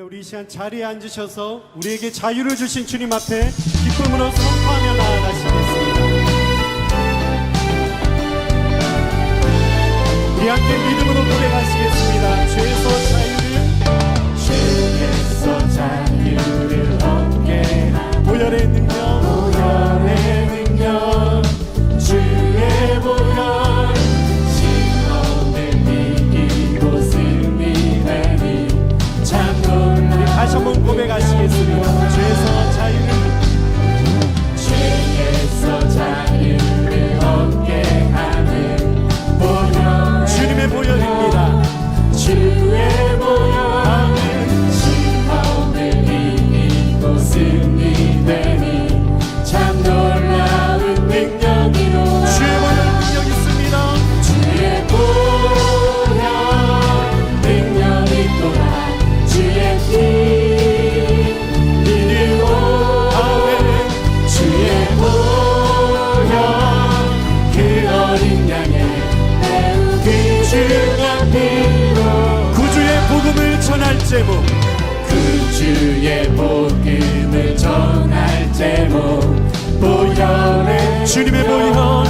우리 이 시간 자리에 앉으셔서 우리에게 자유를 주신 주님 앞에 기쁨으로 선포하며 나아가시겠습니다. 우리 함께 믿음으로 고백하시겠습니다. 죄에서 자유를 얻게 한 보혈의 능력 주의 보혈 시험을 이기고 승리하니 참 놀라. 다시 한번 고백하시겠습니다. 죄에서 자유를 얻게 하는 보혈 주님의 보혈입니다. 주의 보혈 시험을 이기고 승리되니 참 놀라운 능력이로 주의 보혈 능력 있습니다. 주의 보혈 능력이 또한 주의 피 이리로 아멘. 주의 보혈 그 어린 양의 귀중한 피로 구주의 복음을 전할 제목 구주의 복음을 전할 제목 보혈의 주님의 보혈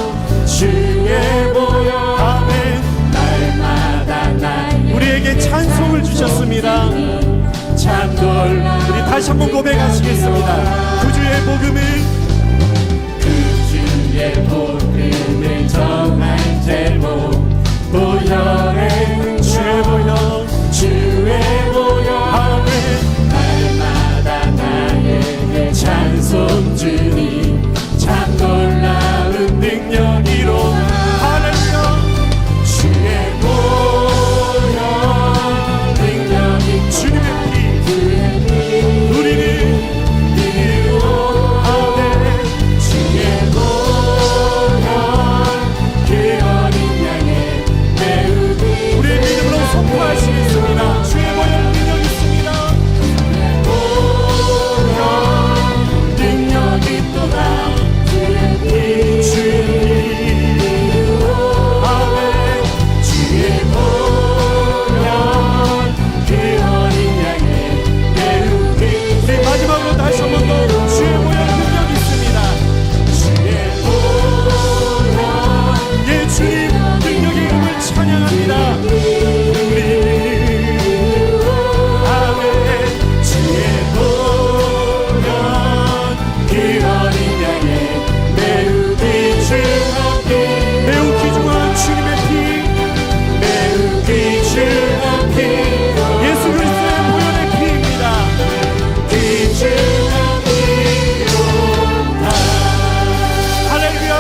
주의 보혈 아멘. 날마다 날 우리에게 찬송을 주셨습니다. 참 놀라. 우리 다시 한번 고백하시겠습니다. 구주의 복음을 전할 제목 보혈의 주의 보혈 주의 보혈 아멘. 날마다 나에게 찬송 주니 참 놀라운 능력이로 할렐루야. 주의 보혈 능력이 주님의 피 우리는 이리로 아멘. 주의 보혈 그 어린 양의 매우 귀 우리의 믿음으로 선포하시겠습니다. 주의 보혈 능력 있습니다. 보혈 능력이 또한 주의 아멘. 주의 보혈 그 어린 양의 매우 귀 네, 마지막으로 다시 한 번 더 주의 보혈 능력 있습니다. 주의 보혈 예 주님 능력의 이름을 찬양합니다. 아멘. 주의 보혈 그 어린 양의 매우 귀중한 피 매우 귀중한 주님의 피 매우 귀중한 피 예수 그리스도의 보혈의 피입니다. 귀중한 피로 할렐루야.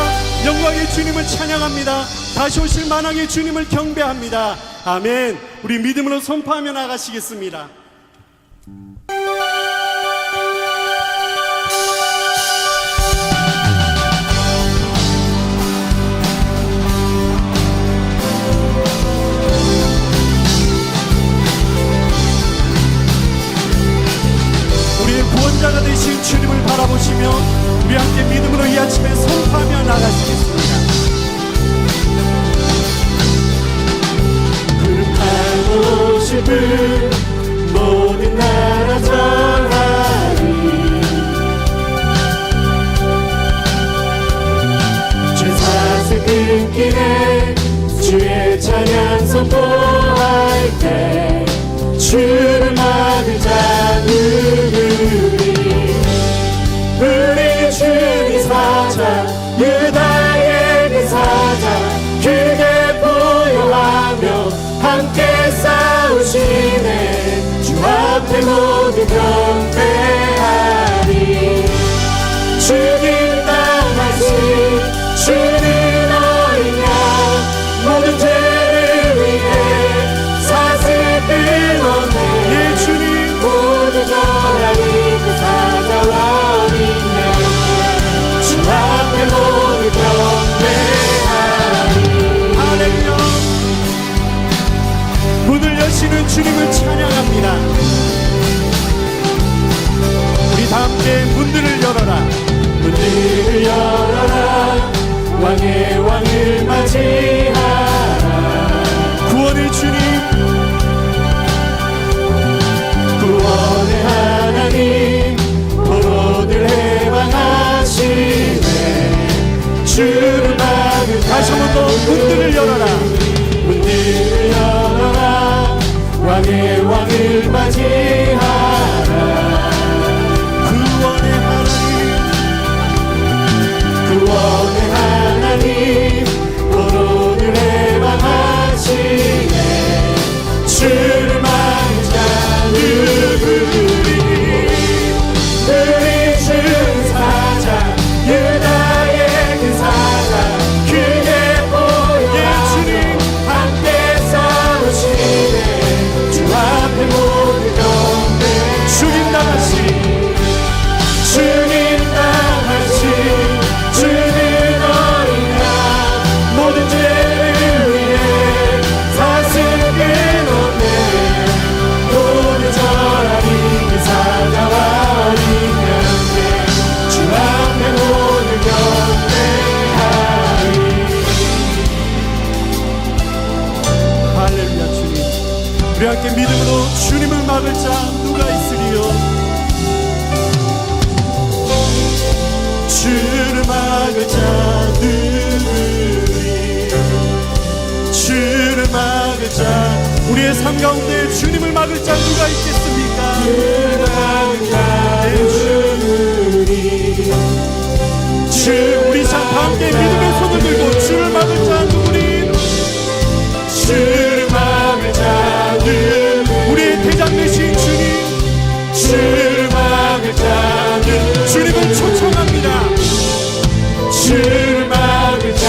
영광의 주님을 찬양합니다. 다시 오실 만왕의 주님을 경배합니다. 아멘. 우리 믿음으로 선포하며 나가시겠습니다. 우리의 구원자가 되신 주님을 바라보시며 우리 함께 믿음으로 이 아침에 선포하며 나가시겠습니다. 하고 싶은 모든 나라 전하리 죄사슬 끊기네 주의 찬양 선포할 때 주를 막을 자 누구니 우리 주님 사자 유다의 그 사자 그게 보여하며 함께 싸우시네 주 앞에 모두 경배하리 주님 당하신 주는 어린 양 모든 죄를 위해 사슬 끊었네 예 주님 모두 전하리 그 사자와 어린 양주 앞에 모두 경배하리 할렐루야. 문을 여시는 주님을 찬양합니다. 우리 다 함께 문들을 열어라 문들을 열어라 왕의 왕을 맞이하라 구원의 주님 구원 맞이하라. 구원의 하나님 도로를 해방하시네. 주를 맞는 자 누구니. 우리 주 사자 유다의 그 사자 그게 보여 주님 함께 싸우시네. 주 앞에 모두 경배 주님 나가시 주님 나가시 주는 어린 양 모든 죄를 위해 사슬 끊었네. 모두 절하니 그 사자와 어린 양께 주 앞에 모두 경배하리. 할렐루야. 주님 우리 함께 믿음으로 주님을 막을 자 누가 있으리요. 주를 막을 자 누구니. 주를 막을 자 우리의 삶 가운데 주님을 막을 자 누가 있겠습니까. 주를 막을 자 누구니. 주 우리 자 함께 믿음의 손을 들고 주를 막을 자 누구니. 주를 막을 자 누구니. 우리의 대장 되신 주님 주를 막을 자 누구니. 주님을 초청합니다. 주를 막을 자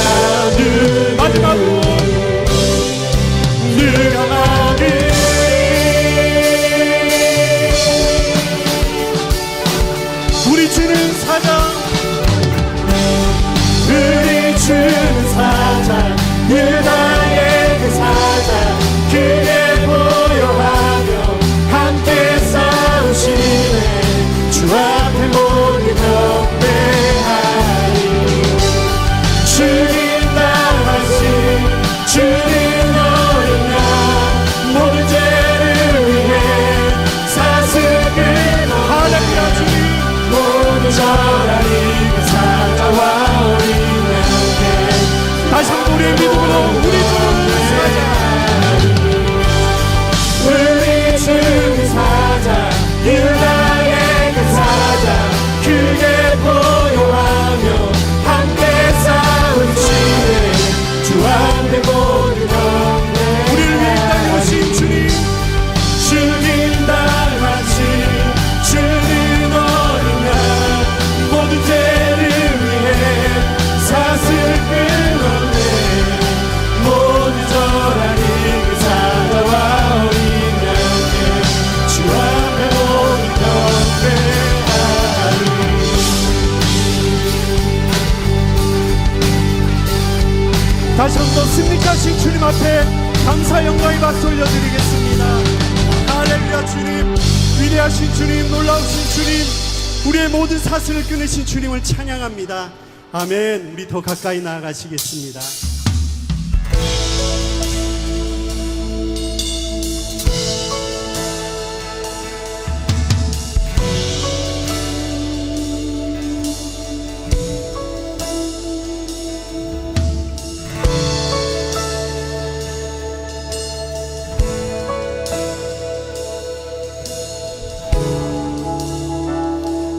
누구니. 마지막으로 누가 막으리. 우리 주는 사자 우리 주는 사자 유다의 그 사자 그게 보여하며 함께 싸우시네. 주 앞에 모두 경배하리. 주님 나가시 주님 어린 양 모든 죄를 위해 사슬 끊어. 할렐루야. 주님 모두 절하리 그 사자와 어린 양께 다시 한번 우리의 믿음으로 우리 주는 사자 우리 주는 사자 유다의 그 사자 크게 보여하며 함께 싸우시네. 주 앞에 모두 경배 우리를 위해 땅에 오신 주님 주님 나같이 주는 어린 양 모든 죄를 위해 사슬 끊었네. 모두 절하니 그 사자와 어린 양께 주 앞에 모두 경배하리. 다시 한 번 승리하신 주님 앞에 감사 영광의 박수 올려드리겠습니다. 할렐루야. 주님 위대하신 주님 놀라우신 주님 우리의 모든 사슬을 끊으신 주님을 찬양합니다. 아멘. 우리 더 가까이 나아가시겠습니다.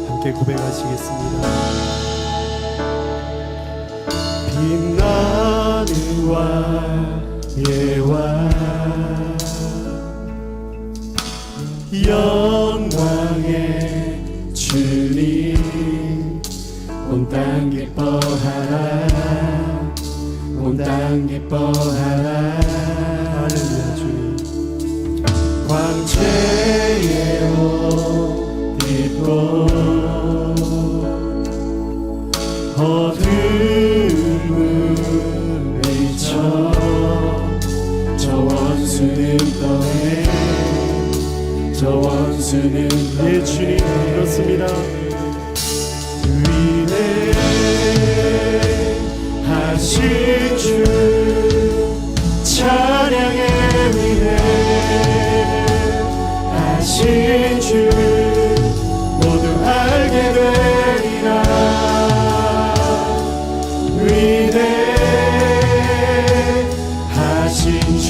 함께 고백하시겠습니다. 빛나는 왕의 왕 영광의 주님 온 땅 기뻐하라 온 땅 기뻐하라. 할렐루야. 주님 광채의 옷 입고 어둠을 헤쳐 저 원수는 떠내 저 원수는 예 주님 그렇습니다. 위대하신 주 찬양에 위대하신 주 모두 알게 되리라. 위대하신 주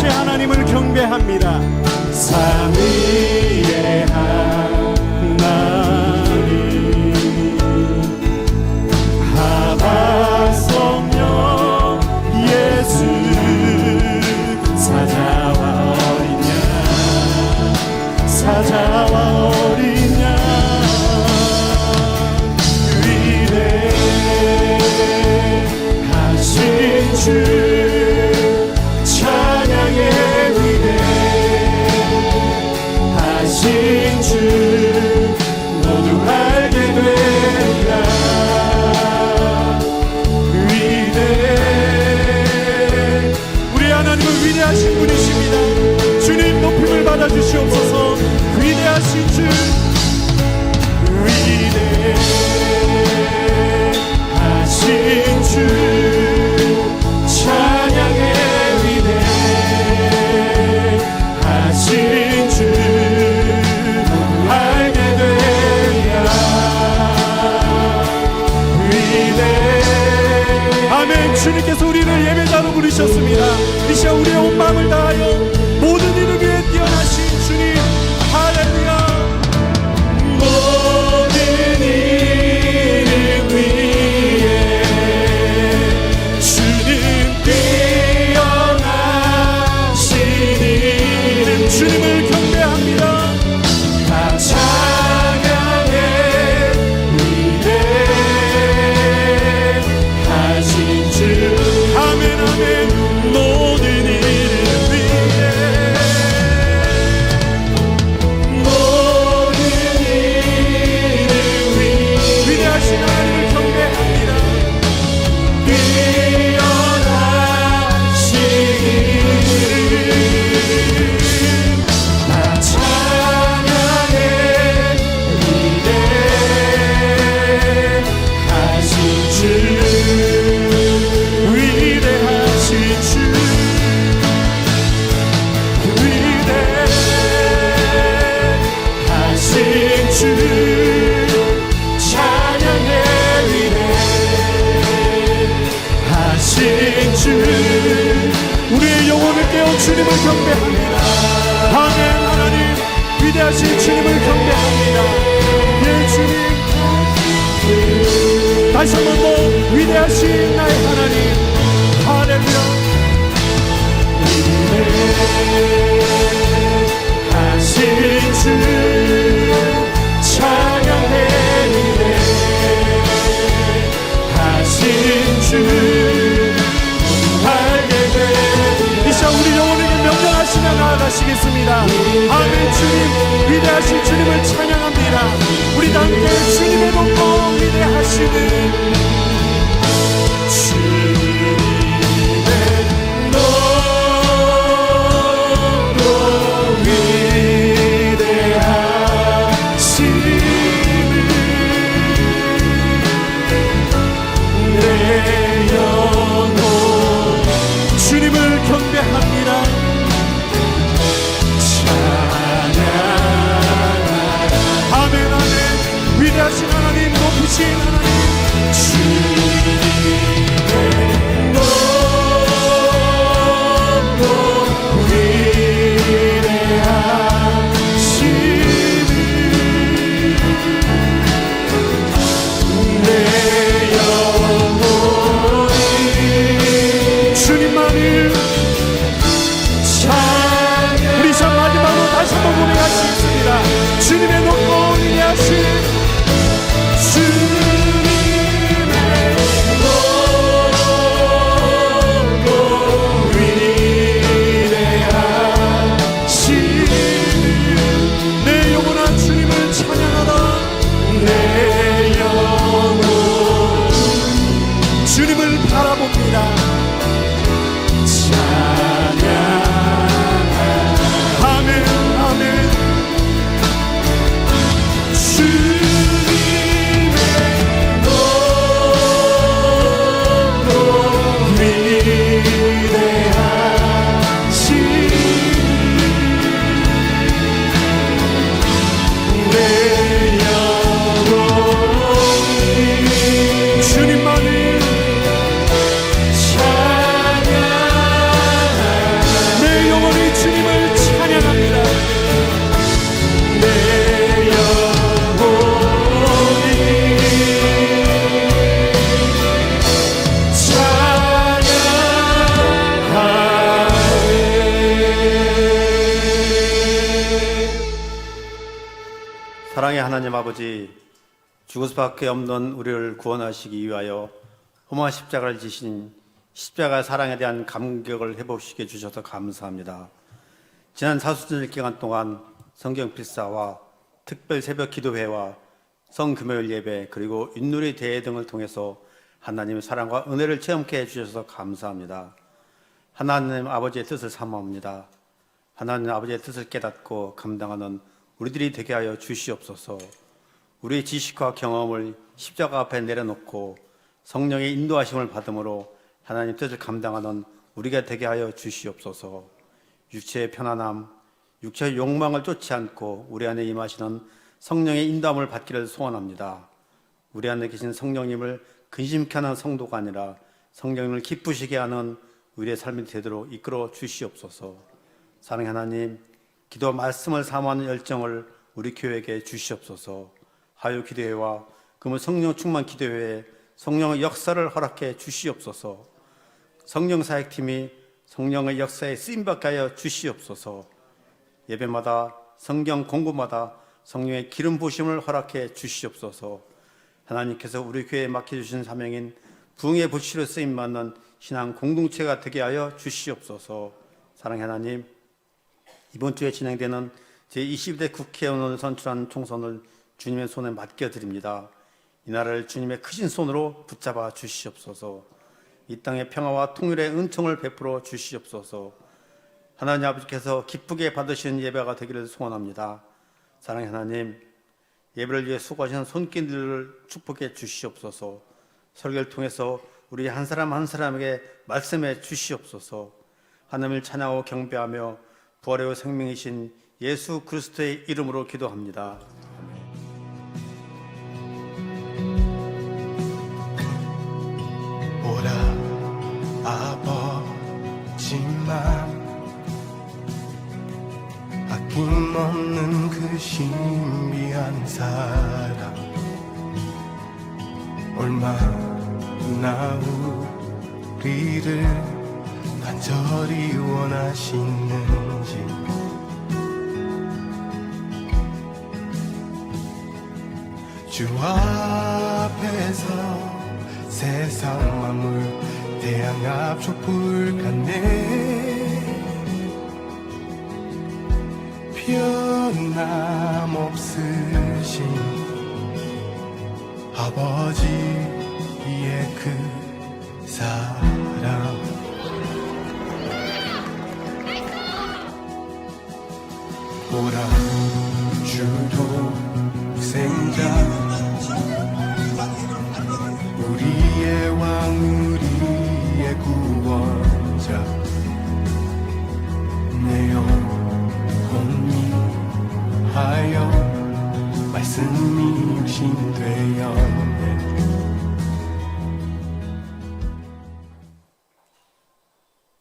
삼위일체 하나님을 경배합니다. 삼위의 하나님 아바 성령 예수 사자와 어린 양 사자와 어린 양 위대하신 주 찬양의 위대하신 주 모두 알게 되리라. 우리 하나님은 위대하신 분이십니다. 주님 높임을 받아주시옵소서. 위대하신 주 위대하신 주 찬양의 위대하신 주 알게 되리라. 위대 아멘. 주님께서 우리를 예배자로 부르셨습니다. 이 시간 우리의 온 마음을 다하여 모든 일을 위해 뛰어나신 주님 할렐루야. 모든 일을 위해 주님 뛰어나시니 주님을 경배합니다. 다 찬양의 위대하신 주 아멘 아멘. 모든 일을 위해 모든 일을 위해 위대하신 하나님을 경배합니다. 뛰어나시니 다 찬양의 위대하신 주 위대하신 주 위대하신 주 찬양의 위대하신 주 우리의 영혼을 깨워 주님을 경배합니다. 아멘. 하나님 위대하신 주님을 경배합니다. 예 주님 다시 한 번 더 위대하신 나의 하나님 할렐루야. 위대하신 주 찬양의 위대하신 주 알게 되 이 시간 우리 영혼에게 명령하시며 나아가시겠습니다. 아멘. 주님 위대하신 주님을 찬양합니다. 우리 다 함께 주님의 높고 위대하시는 주님의 높고 위대하시는 내 영혼 주님을 경배합니다. 찬양하라. 아멘 아멘. 위대하신 하나님 높으신 하나님 사랑의 하나님 아버지, 죽을 수밖에 없는 우리를 구원하시기 위하여 험한 십자가를 지신 십자가 사랑에 대한 감격을 회복시켜 주셔서 감사합니다. 지난 사순절 기간 동안 성경 필사와 특별 새벽 기도회와 성금요일 예배 그리고 윷놀이 대회 등을 통해서 하나님의 사랑과 은혜를 체험케 해주셔서 감사합니다. 하나님 아버지의 뜻을 사모합니다. 하나님 아버지의 뜻을 깨닫고 감당하는 우리들이 되게 하여 주시옵소서. 우리의 지식과 경험을 십자가 앞에 내려놓고 성령의 인도하심을 받음으로 하나님 뜻을 감당하는 우리가 되게 하여 주시옵소서. 육체의 편안함, 육체의 욕망을 쫓지 않고 우리 안에 임하시는 성령의 인도함을 받기를 소원합니다. 우리 안에 계신 성령님을 근심케 하는 성도가 아니라 성령님을 기쁘시게 하는 우리의 삶이 되도록 이끌어 주시옵소서. 사랑의 하나님, 기도와 말씀을 사모하는 열정을 우리 교회에게 주시옵소서. 하유 기도회와 금요 성령 충만 기도회에 성령의 역사를 허락해 주시옵소서. 성령 사역팀이 성령의 역사에 쓰임받게 하여 주시옵소서. 예배마다 성경 공부마다 성령의 기름 부으심을 허락해 주시옵소서. 하나님께서 우리 교회에 맡겨주신 사명인 부흥의 불씨로 쓰임받는 신앙 공동체가 되게 하여 주시옵소서. 사랑의 하나님, 이번 주에 진행되는 제22대 국회의원을 선출한 총선을 주님의 손에 맡겨드립니다. 이 나라를 주님의 크신 손으로 붙잡아 주시옵소서. 이 땅의 평화와 통일의 은총을 베풀어 주시옵소서. 하나님 아버지께서 기쁘게 받으시는 예배가 되기를 소원합니다. 사랑의 하나님, 예배를 위해 수고하시는 손길들을 축복해 주시옵소서. 설교를 통해서 우리 한 사람 한 사람에게 말씀해 주시옵소서. 하나님을 찬양하고 경배하며 부활의 생명이신 예수 그리스도의 이름으로 기도합니다. 오라 아버지만 아낌없는 그 신비한 사랑 얼마나 우리를 간절히 원하시는지 주 앞에서 세상 만물 태양 앞 촛불 같네 변함없으신 아버지의 그 사랑 오라 주도 생자 우리의 왕 우리의 구원자 내 영혼이 하여 말씀이 육신 되었네.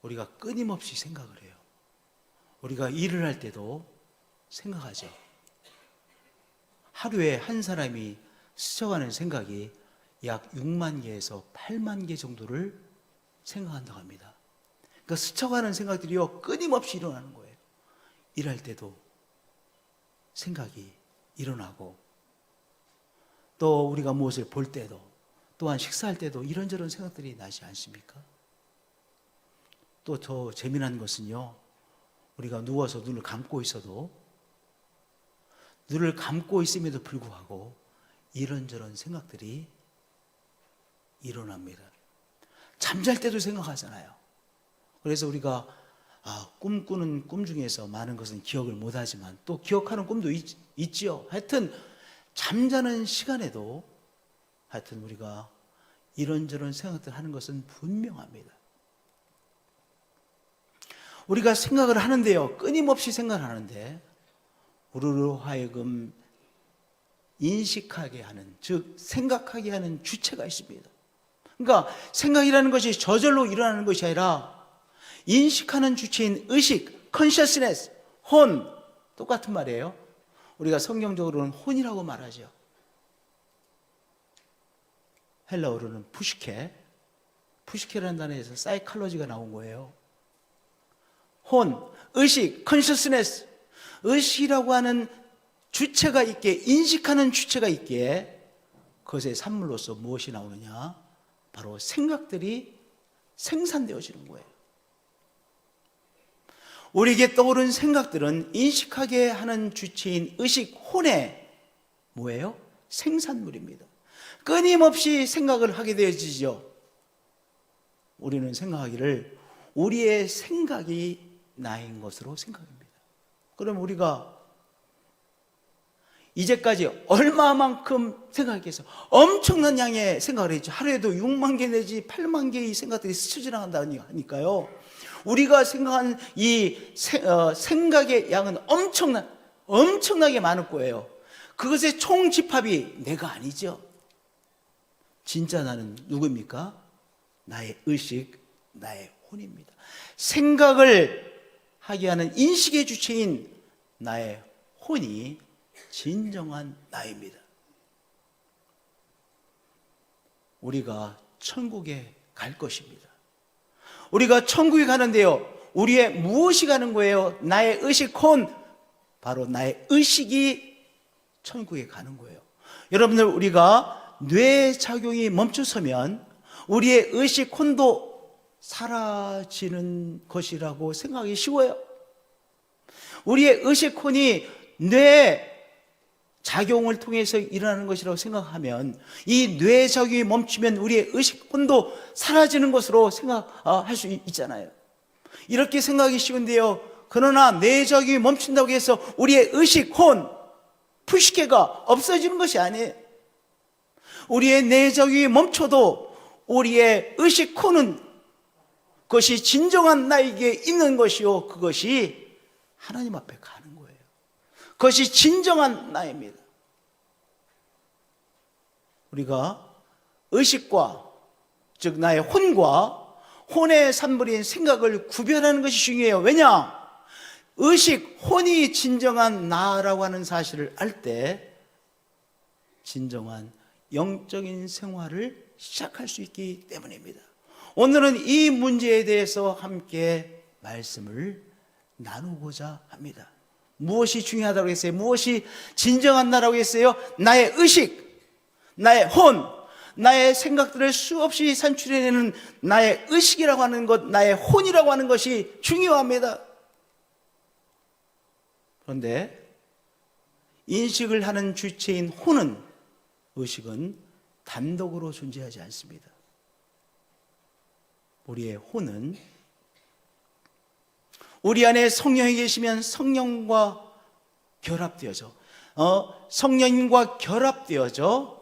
우리가 끊임없이 생각을 해요. 우리가 일을 할 때도 생각하죠. 하루에 한 사람이 스쳐가는 생각이 약 6만 개에서 8만 개 정도를 생각한다고 합니다. 그러니까 스쳐가는 생각들이요 끊임없이 일어나는 거예요. 일할 때도 생각이 일어나고 또 우리가 무엇을 볼 때도 또한 식사할 때도 이런저런 생각들이 나지 않습니까? 또 더 재미난 것은요, 우리가 누워서 눈을 감고 있어도 눈을 감고 있음에도 불구하고 이런저런 생각들이 일어납니다. 잠잘 때도 생각하잖아요. 그래서 우리가 꿈꾸는 꿈 중에서 많은 것은 기억을 못하지만 또 기억하는 꿈도 있지요. 하여튼 잠자는 시간에도 하여튼 우리가 이런저런 생각들 하는 것은 분명합니다. 우리가 생각을 하는데요, 끊임없이 생각을 하는데 우리로 하여금 인식하게 하는, 즉 생각하게 하는 주체가 있습니다. 그러니까 생각이라는 것이 저절로 일어나는 것이 아니라 인식하는 주체인 의식, consciousness, 혼, 똑같은 말이에요. 우리가 성경적으로는 혼이라고 말하죠. 헬라어로는 푸시케라는 단어에서 사이칼로지가 나온 거예요. 혼, 의식, consciousness, 의식이라고 하는 주체가 있게, 인식하는 주체가 있기에 그것의 산물로서 무엇이 나오느냐? 바로 생각들이 생산되어지는 거예요. 우리에게 떠오른 생각들은 인식하게 하는 주체인 의식 혼의 뭐예요? 생산물입니다. 끊임없이 생각을 하게 되어지죠. 우리는 생각하기를 우리의 생각이 나인 것으로 생각합니다. 그럼 우리가 이제까지 얼마만큼 생각했겠어요? 엄청난 양의 생각을 했죠. 하루에도 6만 개 내지 8만 개의 생각들이 스쳐 지나간다니까요. 우리가 생각한 이 생각의 양은 엄청나게 많을 거예요. 그것의 총 집합이 내가 아니죠. 진짜 나는 누구입니까? 나의 의식, 나의 혼입니다. 생각을 하게 하는 인식의 주체인 나의 혼이 진정한 나입니다. 우리가 천국에 갈 것입니다. 우리가 천국에 가는데요, 우리의 무엇이 가는 거예요? 나의 의식 혼, 바로 나의 의식이 천국에 가는 거예요. 여러분들, 우리가 뇌작용이 멈춰서면 우리의 의식 혼도 사라지는 것이라고 생각하기 쉬워요. 우리의 의식 혼이 뇌 작용을 통해서 일어나는 것이라고 생각하면, 이 뇌작용이 멈추면 우리의 의식혼도 사라지는 것으로 생각할 수 있잖아요. 이렇게 생각하기 쉬운데요, 그러나 뇌작용이 멈춘다고 해서 우리의 의식혼, 푸시케가 없어지는 것이 아니에요. 우리의 뇌작용이 멈춰도 우리의 의식혼은 그것이 진정한 나에게 있는 것이요, 그것이 하나님 앞에 가는 거예요. 그것이 진정한 나입니다. 우리가 의식과, 즉 나의 혼과 혼의 산물인 생각을 구별하는 것이 중요해요. 왜냐? 의식, 혼이 진정한 나라고 하는 사실을 알 때 진정한 영적인 생활을 시작할 수 있기 때문입니다. 오늘은 이 문제에 대해서 함께 말씀을 나누고자 합니다. 무엇이 중요하다고 했어요? 무엇이 진정한 나라고 했어요? 나의 의식, 나의 혼, 나의 생각들을 수없이 산출해내는 나의 의식이라고 하는 것, 나의 혼이라고 하는 것이 중요합니다. 그런데 인식을 하는 주체인 혼은, 의식은 단독으로 존재하지 않습니다. 우리의 혼은 우리 안에 성령이 계시면 성령과 결합되어져, 성령과 결합되어져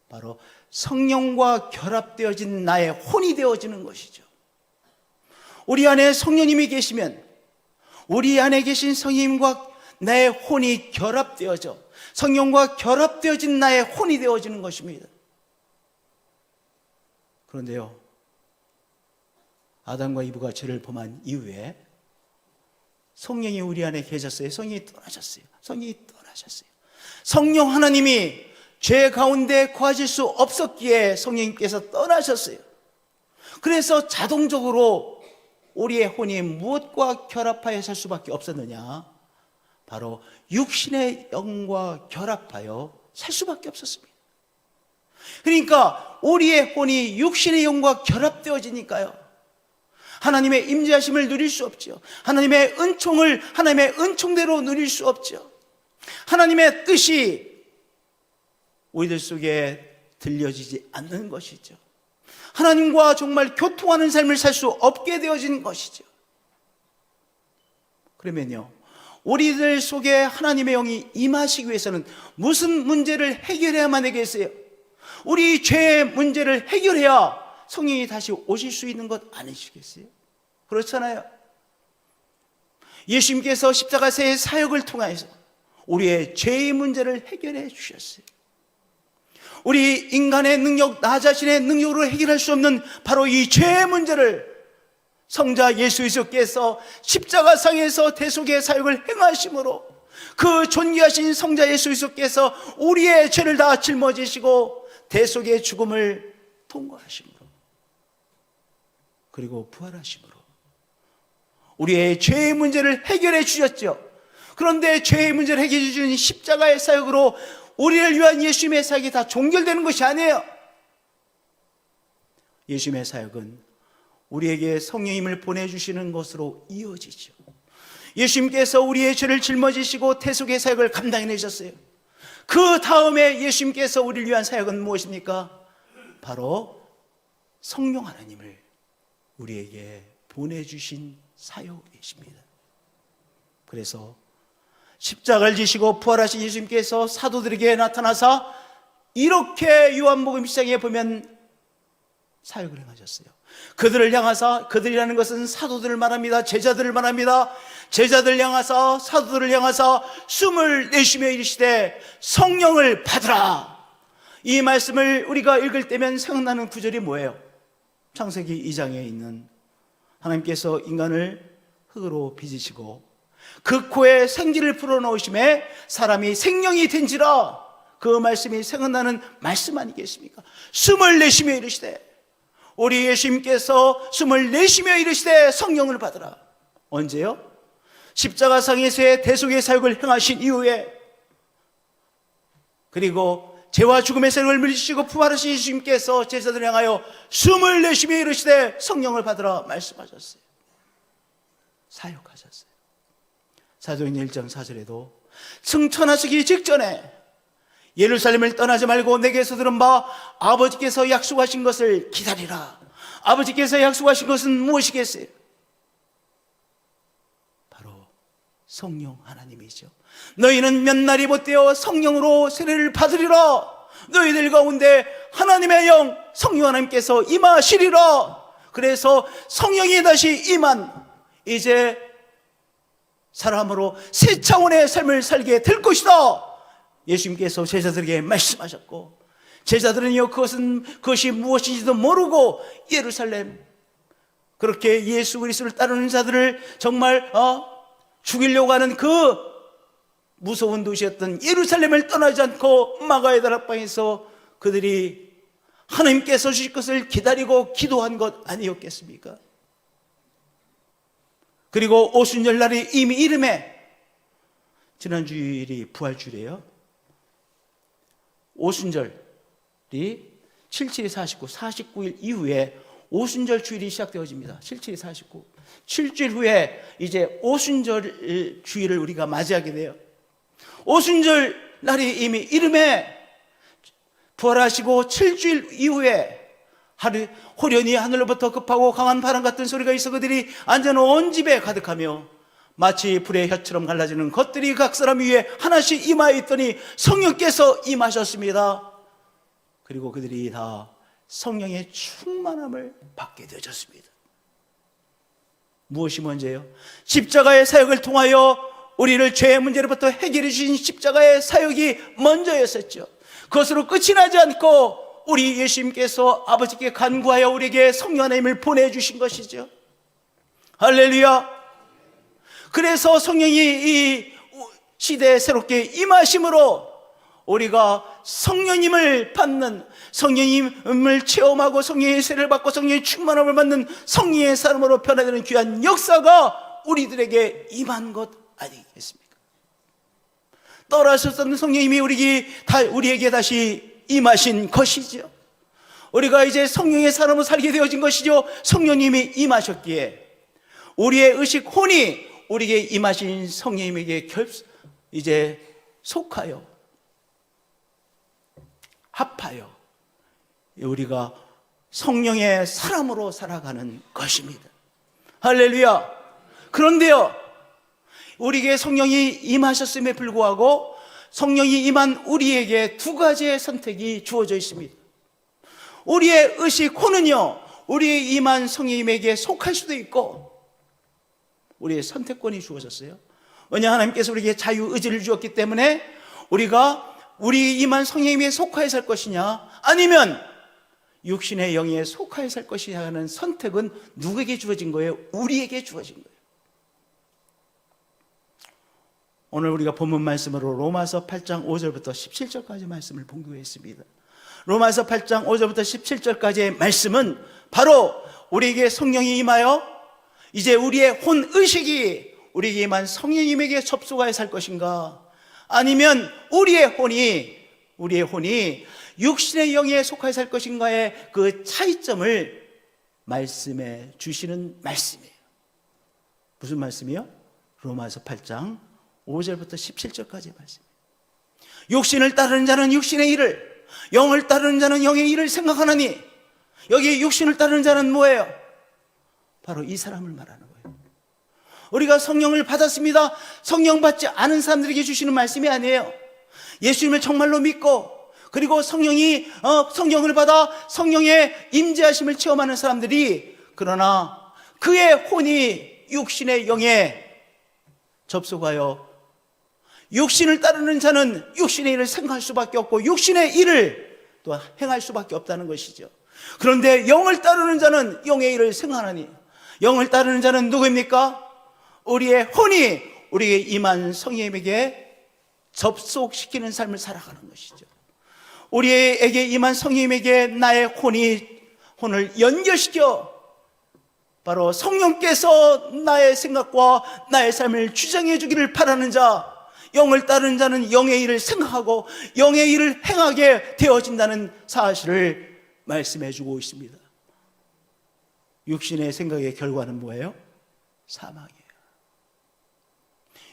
바로 성령과 결합되어진 나의 혼이 되어지는 것이죠. 우리 안에 성령님이 계시면 우리 안에 계신 성령님과 나의 혼이 결합되어져 성령과 결합되어진 나의 혼이 되어지는 것입니다. 그런데요, 아담과 이브가 죄를 범한 이후에 성령이 우리 안에 계셨어요? 성령이 떠나셨어요? 성령 하나님이 죄 가운데 거하실 수 없었기에 성령님께서 떠나셨어요. 그래서 자동적으로 우리의 혼이 무엇과 결합하여 살 수밖에 없었느냐? 바로 육신의 영과 결합하여 살 수밖에 없었습니다. 그러니까 우리의 혼이 육신의 영과 결합되어지니까요, 하나님의 임재하심을 누릴 수 없죠. 하나님의 은총대로 누릴 수 없죠. 하나님의 뜻이 우리들 속에 들려지지 않는 것이죠. 하나님과 정말 교통하는 삶을 살 수 없게 되어진 것이죠. 그러면요, 우리들 속에 하나님의 영이 임하시기 위해서는 무슨 문제를 해결해야만 되겠어요? 우리 죄의 문제를 해결해야 성령이 다시 오실 수 있는 것 아니시겠어요? 그렇잖아요. 예수님께서 십자가의 사역을 통해서 우리의 죄의 문제를 해결해 주셨어요. 우리 인간의 능력, 나 자신의 능력으로 해결할 수 없는 바로 이 죄의 문제를 성자 예수 그리스도께서 십자가상에서 대속의 사역을 행하심으로, 그 존귀하신 성자 예수 그리스도께서 우리의 죄를 다 짊어지시고 대속의 죽음을 통과하심으로, 그리고 부활하심으로 우리의 죄의 문제를 해결해 주셨죠. 그런데 죄의 문제를 해결해 주는 십자가의 사역으로 우리를 위한 예수님의 사역이 다 종결되는 것이 아니에요. 예수님의 사역은 우리에게 성령님을 보내주시는 것으로 이어지죠. 예수님께서 우리의 죄를 짊어지시고 대속의 사역을 감당해 내셨어요. 그 다음에 예수님께서 우리를 위한 사역은 무엇입니까? 바로 성령 하나님을 우리에게 보내주신 사역이십니다. 그래서 십자가를 지시고 부활하신 예수님께서 사도들에게 나타나사 이렇게 요한복음 1장에 보면 사역을 행하셨어요. 그들을 향하사, 그들이라는 것은 사도들을 말합니다. 제자들을 말합니다. 제자들 향하사, 사도들을 향하사 숨을 내쉬며 이르시되 성령을 받으라. 이 말씀을 우리가 읽을 때면 생각나는 구절이 뭐예요? 창세기 2장에 있는 하나님께서 인간을 흙으로 빚으시고 그 코에 생기를 불어넣으심에 사람이 생명이 된지라. 그 말씀이 생각나는 말씀 아니겠습니까? 숨을 내쉬며 이르시되, 우리 예수님께서 숨을 내쉬며 이르시되 성령을 받으라. 언제요? 십자가상에서의 대속의 사역을 행하신 이후에, 그리고 죄와 죽음의 세력을 물리치시고 부활하신 예수님께서 제자들을 향하여 숨을 내쉬며 이르시되 성령을 받으라 말씀하셨어요. 사역하셨어요. 사도행전 1장 4절에도 승천하시기 직전에 예루살렘을 떠나지 말고 내게서 들은 바 아버지께서 약속하신 것을 기다리라. 아버지께서 약속하신 것은 무엇이겠어요? 바로 성령 하나님이죠. 너희는 몇 날이 못되어 성령으로 세례를 받으리라. 너희들 가운데 하나님의 영 성령 하나님께서 임하시리라. 그래서 성령이 다시 임한 이제 사람으로 새 차원의 삶을 살게 될 것이다. 예수님께서 제자들에게 말씀하셨고, 제자들은요 그것이 무엇인지도 모르고 예루살렘, 그렇게 예수 그리스도를 따르는 자들을 정말 죽이려고 하는 그 무서운 도시였던 예루살렘을 떠나지 않고 마가의 다락방에서 그들이 하나님께서 주실 것을 기다리고 기도한 것 아니었겠습니까? 그리고 오순절 날이 이미 이름에, 지난 주일이 부활주일이에요. 오순절이 77이 49, 49일 이후에 오순절 주일이 시작되어집니다. 77이 49. 7주일 후에 이제 오순절 주일을 우리가 맞이하게 돼요. 오순절 날이 이미 이름에 부활하시고 7주일 이후에 호련히 하늘로부터 급하고 강한 바람 같은 소리가 있어 그들이 앉은 온 집에 가득하며 마치 불의 혀처럼 갈라지는 것들이 각 사람 위에 하나씩 임하여 있더니 성령께서 임하셨습니다. 그리고 그들이 다 성령의 충만함을 받게 되어졌습니다. 무엇이 먼저예요? 십자가의 사역을 통하여 우리를 죄의 문제로부터 해결해 주신 십자가의 사역이 먼저였었죠. 그것으로 끝이 나지 않고 우리 예수님께서 아버지께 간구하여 우리에게 성령 하나님을 보내주신 것이죠. 할렐루야. 그래서 성령이 이 시대에 새롭게 임하심으로 우리가 성령님을 받는, 성령님을 체험하고 성령의 세례를 받고 성령의 충만함을 받는 성령의 사람으로 변화되는 귀한 역사가 우리들에게 임한 것 아니겠습니까? 떠나셨던 성령님이 우리에게 다시 임하신 것이죠. 우리가 이제 성령의 사람으로 살게 되어진 것이죠. 성령님이 임하셨기에 우리의 의식 혼이 우리에게 임하신 성령님에게 이제 속하여 합하여 우리가 성령의 사람으로 살아가는 것입니다. 할렐루야. 그런데요, 우리에게 성령이 임하셨음에 불구하고 성령이 임한 우리에게 두 가지의 선택이 주어져 있습니다. 우리의 의식 혼은요, 우리의 임한 성령님에게 속할 수도 있고 우리의 선택권이 주어졌어요. 왜냐, 하나님께서 우리에게 자유의지를 주었기 때문에 우리가 우리 임한 성령님에 속하여 살 것이냐, 아니면 육신의 영에 속하여 살 것이냐 하는 선택은 누구에게 주어진 거예요? 우리에게 주어진 거예요. 오늘 우리가 본문 말씀으로 로마서 8장 5절부터 17절까지 말씀을 봉독했습니다. 로마서 8장 5절부터 17절까지의 말씀은 바로 우리에게 성령이 임하여 이제 우리의 혼의식이 우리에게 임한 성령님에게 접속하여 살 것인가? 아니면 우리의 혼이 육신의 영에 속하여 살 것인가의 그 차이점을 말씀해 주시는 말씀이에요. 무슨 말씀이요? 로마서 8장 5절부터 17절까지의 말씀. 육신을 따르는 자는 육신의 일을, 영을 따르는 자는 영의 일을 생각하나니, 여기 육신을 따르는 자는 뭐예요? 바로 이 사람을 말하는 거예요. 우리가 성령을 받았습니다. 성령 받지 않은 사람들에게 주시는 말씀이 아니에요. 예수님을 정말로 믿고, 그리고 성령을 받아 성령의 임재하심을 체험하는 사람들이, 그러나 그의 혼이 육신의 영에 접속하여 육신을 따르는 자는 육신의 일을 생각할 수밖에 없고 육신의 일을 또 행할 수밖에 없다는 것이죠. 그런데 영을 따르는 자는 영의 일을 생각하니, 영을 따르는 자는 누구입니까? 우리의 혼이 우리에게 임한 성령님에게 접속시키는 삶을 살아가는 것이죠. 우리에게 임한 성령님에게 나의 혼을 연결시켜 바로 성령께서 나의 생각과 나의 삶을 주장해 주기를 바라는 자, 영을 따르는 자는 영의 일을 생각하고 영의 일을 행하게 되어진다는 사실을 말씀해 주고 있습니다. 육신의 생각의 결과는 뭐예요? 사망이에요.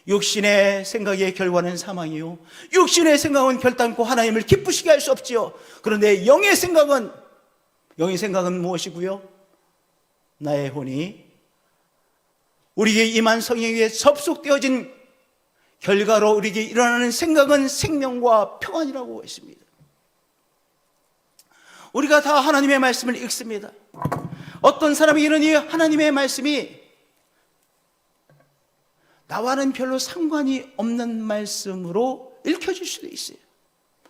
육신의 생각의 결과는 사망이요, 육신의 생각은 결단코 하나님을 기쁘시게 할 수 없지요. 그런데 영의 생각은 무엇이고요? 나의 혼이 우리에게 임한 성령에게 접속되어진 결과로 우리에게 일어나는 생각은 생명과 평안이라고 했습니다. 우리가 다 하나님의 말씀을 읽습니다. 어떤 사람에게는 이 하나님의 말씀이 나와는 별로 상관이 없는 말씀으로 읽혀질 수도 있어요.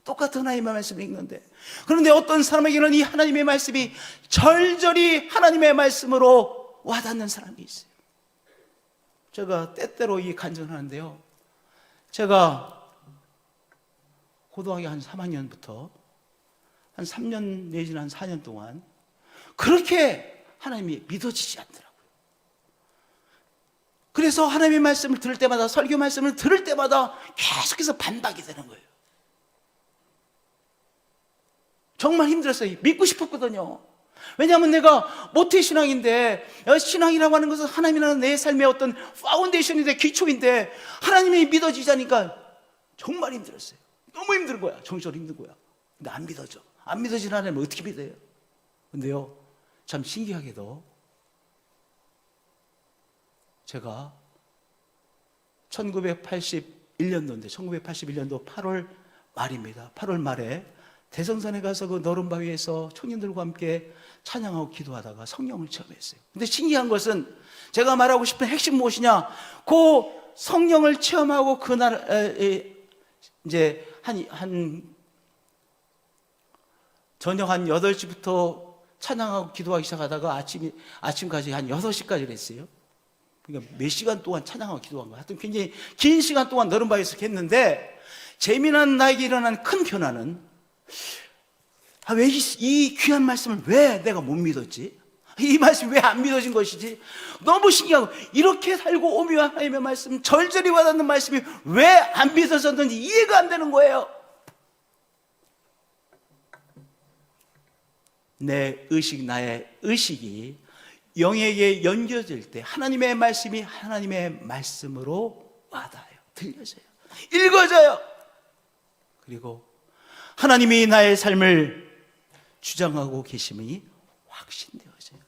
똑같은 하나님의 말씀을 읽는데, 그런데 어떤 사람에게는 이 하나님의 말씀이 절절히 하나님의 말씀으로 와닿는 사람이 있어요. 제가 때때로 이 간증하는데요, 제가 고등학교 한 3학년부터 한 3년 내지는 한 4년 동안 그렇게 하나님이 믿어지지 않더라고요. 그래서 하나님의 말씀을 들을 때마다, 설교 말씀을 들을 때마다 계속해서 반박이 되는 거예요. 정말 힘들었어요. 믿고 싶었거든요. 왜냐하면 내가 모태신앙인데, 신앙이라고 하는 것은 하나님이라는 내 삶의 어떤 파운데이션인데, 기초인데 하나님이 믿어지자니까 정말 힘들었어요. 너무 힘든 거야. 정신적으로 힘든 거야. 근데 안 믿어져. 안 믿어지는 하나님을 어떻게 믿어요? 근데요, 참 신기하게도 제가 1981년도인데 1981년도 8월 말입니다. 8월 말에 대성산에 가서 그 너른 바위에서 청년들과 함께 찬양하고 기도하다가 성령을 체험했어요. 근데 신기한 것은, 제가 말하고 싶은 핵심 무엇이냐, 그 성령을 체험하고 그날 이제 저녁 한 8시부터 찬양하고 기도하기 시작하다가 아침까지 한 6시까지 했어요. 그러니까 몇 시간 동안 찬양하고 기도한 거야. 하여튼 굉장히 긴 시간 동안 너른 바위에서 했는데, 재미난 나에게 일어난 큰 변화는, 왜 이 귀한 말씀을 왜 내가 못 믿었지? 이 말씀이 왜 안 믿어진 것이지? 너무 신기하고, 이렇게 살고 오미와 하나님의 말씀, 절절히 와닿는 말씀이 왜 안 믿어졌는지 이해가 안 되는 거예요. 내 의식, 나의 의식이 영에게 연결될 때 하나님의 말씀이 하나님의 말씀으로 와닿아요. 들려져요. 읽어져요. 그리고 하나님이 나의 삶을 주장하고 계심이 확신되어져요.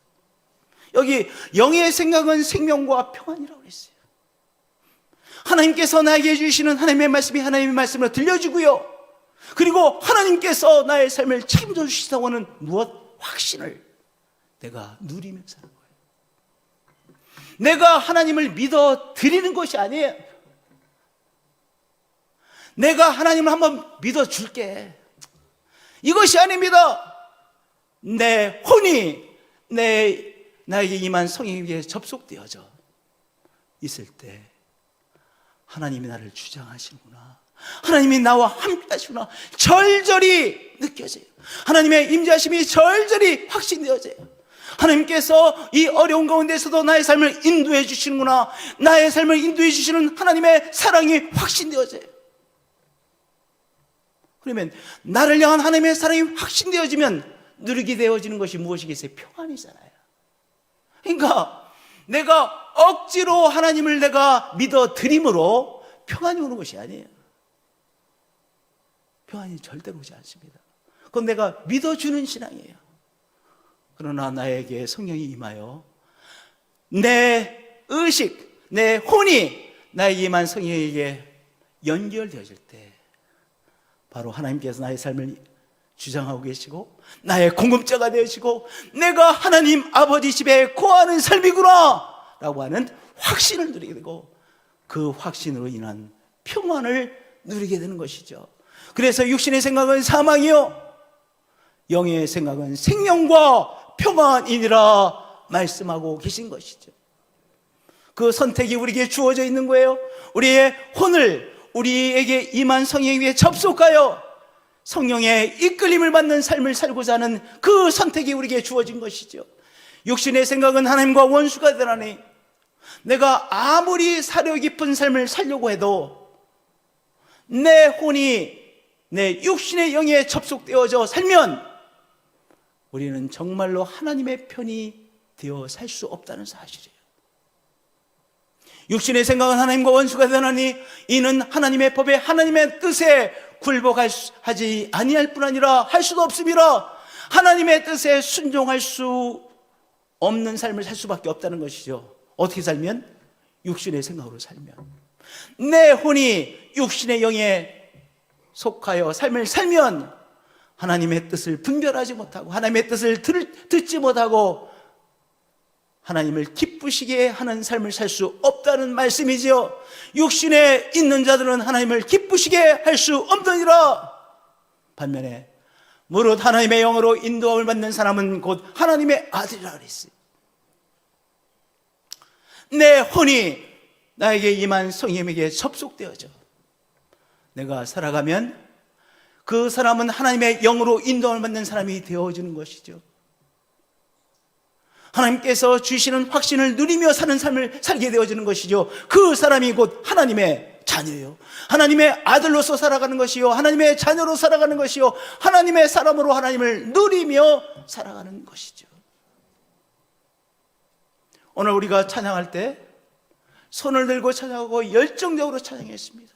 여기 영의 생각은 생명과 평안이라고 했어요. 하나님께서 나에게 주시는 하나님의 말씀이 하나님의 말씀으로 들려지고요, 그리고 하나님께서 나의 삶을 책임져 주시다고 하는 무엇? 확신을 내가 누리며 사는 거예요. 내가 하나님을 믿어 드리는 것이 아니에요. 내가 하나님을 한번 믿어 줄게, 이것이 아닙니다. 내 혼이 나에게 임한 성령에게 접속되어져 있을 때 하나님이 나를 주장하시는구나, 하나님이 나와 함께 하시구나 절절히 느껴져요. 하나님의 임재하심이 절절히 확신되어져요. 하나님께서 이 어려운 가운데서도 나의 삶을 인도해 주시는구나. 나의 삶을 인도해 주시는 하나님의 사랑이 확신되어져요. 그러면 나를 향한 하나님의 사랑이 확신되어지면 누리게 되어지는 것이 무엇이겠어요? 평안이잖아요. 그러니까 내가 억지로 하나님을 내가 믿어드림으로 평안이 오는 것이 아니에요. 평안이 절대로 오지 않습니다. 그건 내가 믿어주는 신앙이에요. 그러나 나에게 성령이 임하여 내 의식, 내 혼이 나에게 임한 성령에게 연결되어질 때 바로 하나님께서 나의 삶을 주장하고 계시고 나의 공급자가 되시고 내가 하나님 아버지 집에 거하는 삶이구나 라고 하는 확신을 누리게 되고 그 확신으로 인한 평안을 누리게 되는 것이죠. 그래서 육신의 생각은 사망이요 영의 생각은 생명과 평안이니라 말씀하고 계신 것이죠. 그 선택이 우리에게 주어져 있는 거예요. 우리의 혼을 우리에게 임한 성령 위에 접속하여 성령의 이끌림을 받는 삶을 살고자 하는 그 선택이 우리에게 주어진 것이죠. 육신의 생각은 하나님과 원수가 되나니 내가 아무리 사려 깊은 삶을 살려고 해도 내 혼이 내 육신의 영에 접속되어져 살면 우리는 정말로 하나님의 편이 되어 살 수 없다는 사실이에요. 육신의 생각은 하나님과 원수가 되나니 이는 하나님의 법에 하나님의 뜻에 굴복하지 아니할 뿐 아니라 할 수도 없음이라. 하나님의 뜻에 순종할 수 없는 삶을 살 수밖에 없다는 것이죠. 어떻게 살면? 육신의 생각으로 살면. 내 혼이 육신의 영에 속하여 삶을 살면 하나님의 뜻을 분별하지 못하고 하나님의 뜻을 듣지 못하고 하나님을 기쁘시게 하는 삶을 살 수 없다는 말씀이지요. 육신에 있는 자들은 하나님을 기쁘시게 할 수 없느니라. 반면에 무릇 하나님의 영으로 인도함을 받는 사람은 곧 하나님의 아들이라 그랬어요. 내 혼이 나에게 임한 성령에게 접속되어져 내가 살아가면 그 사람은 하나님의 영으로 인도함을 받는 사람이 되어지는 것이죠. 하나님께서 주시는 확신을 누리며 사는 삶을 살게 되어지는 것이죠. 그 사람이 곧 하나님의 자녀예요. 하나님의 아들로서 살아가는 것이요 하나님의 자녀로 살아가는 것이요 하나님의 사람으로 하나님을 누리며 살아가는 것이죠. 오늘 우리가 찬양할 때 손을 들고 찬양하고 열정적으로 찬양했습니다.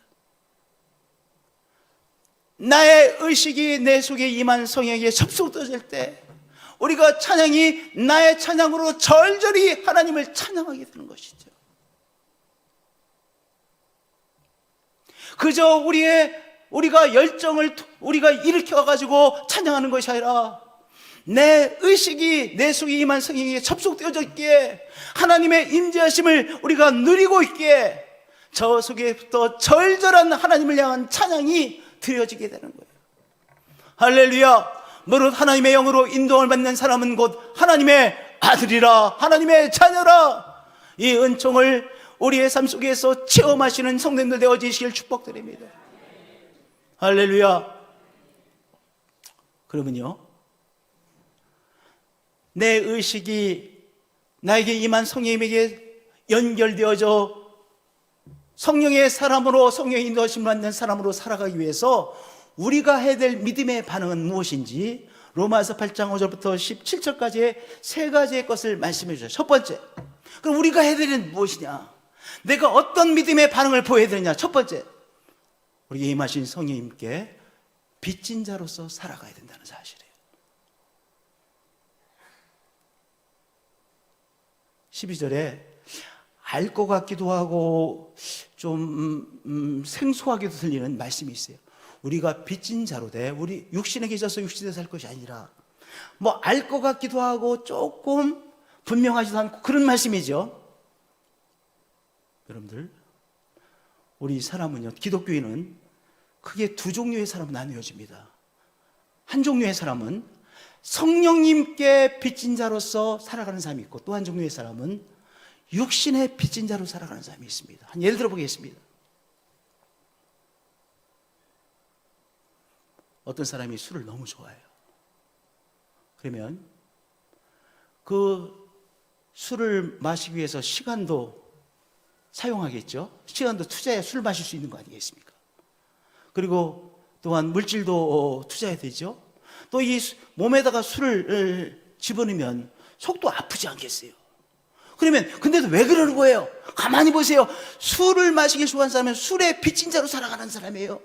나의 의식이 내 속에 임한 성령에게 접속되어질 때 우리가 찬양이 나의 찬양으로 절절히 하나님을 찬양하게 되는 것이죠. 그저 우리가 열정을 우리가 일으켜가지고 찬양하는 것이 아니라 내 의식이 내 속에 임한 성령에게 접속되어져 있기에 하나님의 임재하심을 우리가 누리고 있기에 저 속에부터 절절한 하나님을 향한 찬양이 드려지게 되는 거예요. 할렐루야. 무릇 하나님의 영으로 인도함을 받는 사람은 곧 하나님의 아들이라 하나님의 자녀라. 이 은총을 우리의 삶 속에서 체험하시는 성도님들 되어지시길 축복드립니다. 할렐루야. 그러면요 내 의식이 나에게 임한 성령에게 연결되어져 성령의 사람으로 성령의 인도하심을 받는 사람으로 살아가기 위해서 우리가 해야 될 믿음의 반응은 무엇인지 로마서 8장 5절부터 17절까지의 세 가지의 것을 말씀해 주세요. 첫 번째, 그럼 우리가 해야 될 일은 무엇이냐? 내가 어떤 믿음의 반응을 보여야 되느냐? 첫 번째, 우리에게 임하신 성령님께 빚진 자로서 살아가야 된다는 사실이에요. 12절에 알 것 같기도 하고 좀 생소하게도 들리는 말씀이 있어요. 우리가 빚진 자로 돼 우리 육신에 계셔서 육신에 살 것이 아니라 뭐 알 것 같기도 하고 조금 분명하지도 않고 그런 말씀이죠. 여러분들 우리 사람은요 기독교인은 크게 두 종류의 사람으로 나뉘어집니다. 한 종류의 사람은 성령님께 빚진 자로서 살아가는 사람이 있고 또 한 종류의 사람은 육신의 빚진 자로 살아가는 사람이 있습니다. 한 예를 들어 보겠습니다. 어떤 사람이 술을 너무 좋아해요. 그러면 그 술을 마시기 위해서 시간도 사용하겠죠. 시간도 투자해 술 마실 수 있는 거 아니겠습니까? 그리고 또한 물질도 투자해야 되죠. 또 이 몸에다가 술을 집어넣으면 속도 아프지 않겠어요? 그러면 근데도 왜 그러는 거예요? 가만히 보세요. 술을 마시기 좋아하는 사람은 술에 빚진 자로 살아가는 사람이에요.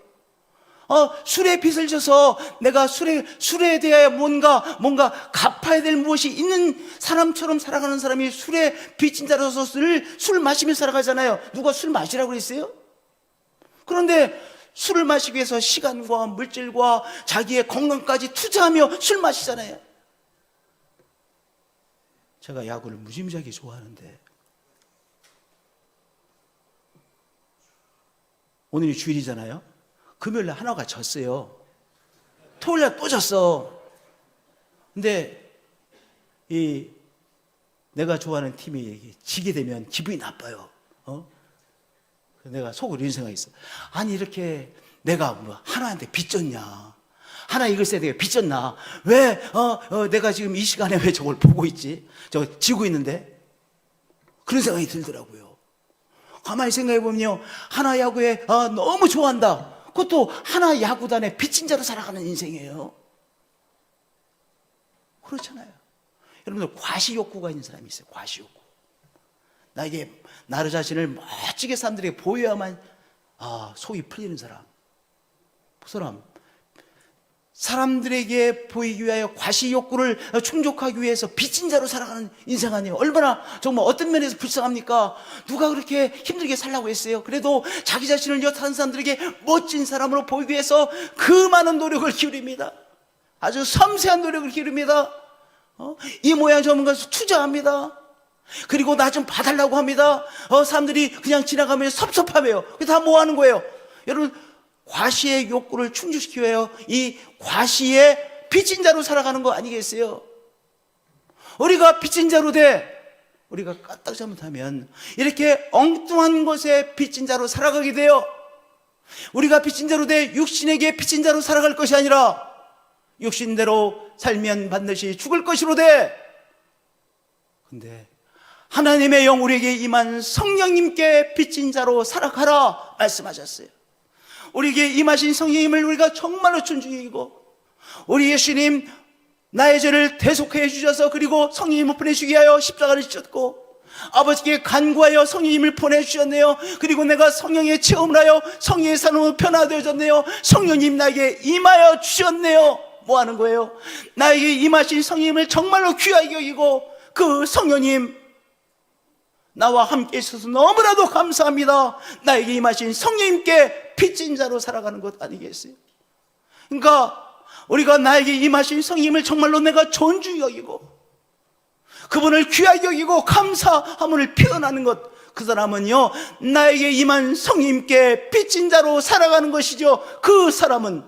술에 빚을 져서 내가 술에 대하여 뭔가 갚아야 될 무엇이 있는 사람처럼 살아가는 사람이 술에 빚진 자로서 술 마시며 살아가잖아요. 누가 술 마시라고 그랬어요? 그런데 술을 마시기 위해서 시간과 물질과 자기의 건강까지 투자하며 술 마시잖아요. 제가 야구를 무지무지하게 좋아하는데 오늘이 주일이잖아요. 금요일날 하나가 졌어요. 토요일날 또 졌어. 근데 내가 좋아하는 팀이 지게 되면 기분이 나빠요. 내가 속으로 이런 생각이 있어. 아니 이렇게 내가 뭐 하나한테 빚졌냐, 하나 이글스에 내가 빚졌나, 왜 내가 지금 이 시간에 왜 저걸 보고 있지, 저 지고 있는데, 그런 생각이 들더라고요. 가만히 생각해 보면요, 하나 야구에 너무 좋아한다. 그것도 하나 야구단의 빚진 자로 살아가는 인생이에요. 그렇잖아요. 여러분들 과시 욕구가 있는 사람이 있어요. 과시 욕구. 나에게 나를 자신을 멋지게 사람들에게 보여야만 속이 풀리는 사람. 그 사람 사람들에게 보이기 위하여 과시 욕구를 충족하기 위해서 빚진 자로 살아가는 인생 아니에요. 얼마나 정말 어떤 면에서 불쌍합니까? 누가 그렇게 힘들게 살라고 했어요? 그래도 자기 자신을 여타는 사람들에게 멋진 사람으로 보이기 위해서 그 많은 노력을 기울입니다. 아주 섬세한 노력을 기울입니다. 이 모양 저 모양에서 투자합니다. 그리고 나 좀 봐달라고 합니다. 사람들이 그냥 지나가면 섭섭하며 다 뭐 하는 거예요? 여러분, 과시의 욕구를 충족시키기 위하여 이 과시의 빚진 자로 살아가는 거 아니겠어요? 우리가 빚진 자로 우리가 까딱 잘못하면 이렇게 엉뚱한 것에 빚진 자로 살아가게 돼요. 우리가 빚진 자로 육신에게 빚진 자로 살아갈 것이 아니라 육신대로 살면 반드시 죽을 것이로 근데 하나님의 영 우리에게 임한 성령님께 빚진 자로 살아가라 말씀하셨어요. 우리에게 임하신 성령님을 우리가 정말로 존중히 여기고, 우리 예수님 나의 죄를 대속해 주셔서 그리고 성령님을 보내주기 위하여 십자가를 지셨고, 아버지께 간구하여 성령님을 보내주셨네요. 그리고 내가 성령의 체험을 하여 성령의 사람으로 변화되어졌네요. 성령님 나에게 임하여 주셨네요. 뭐 하는 거예요? 나에게 임하신 성령님을 정말로 귀하게 여기고, 그 성령님 나와 함께 있어서 너무나도 감사합니다. 나에게 임하신 성령님께 빚진 자로 살아가는 것 아니겠어요? 그러니까 우리가 나에게 임하신 성령님을 정말로 내가 존중히 여기고 그분을 귀하게 여기고 감사함을 표현하는 것, 그 사람은요 나에게 임한 성령님께 빚진 자로 살아가는 것이죠. 그 사람은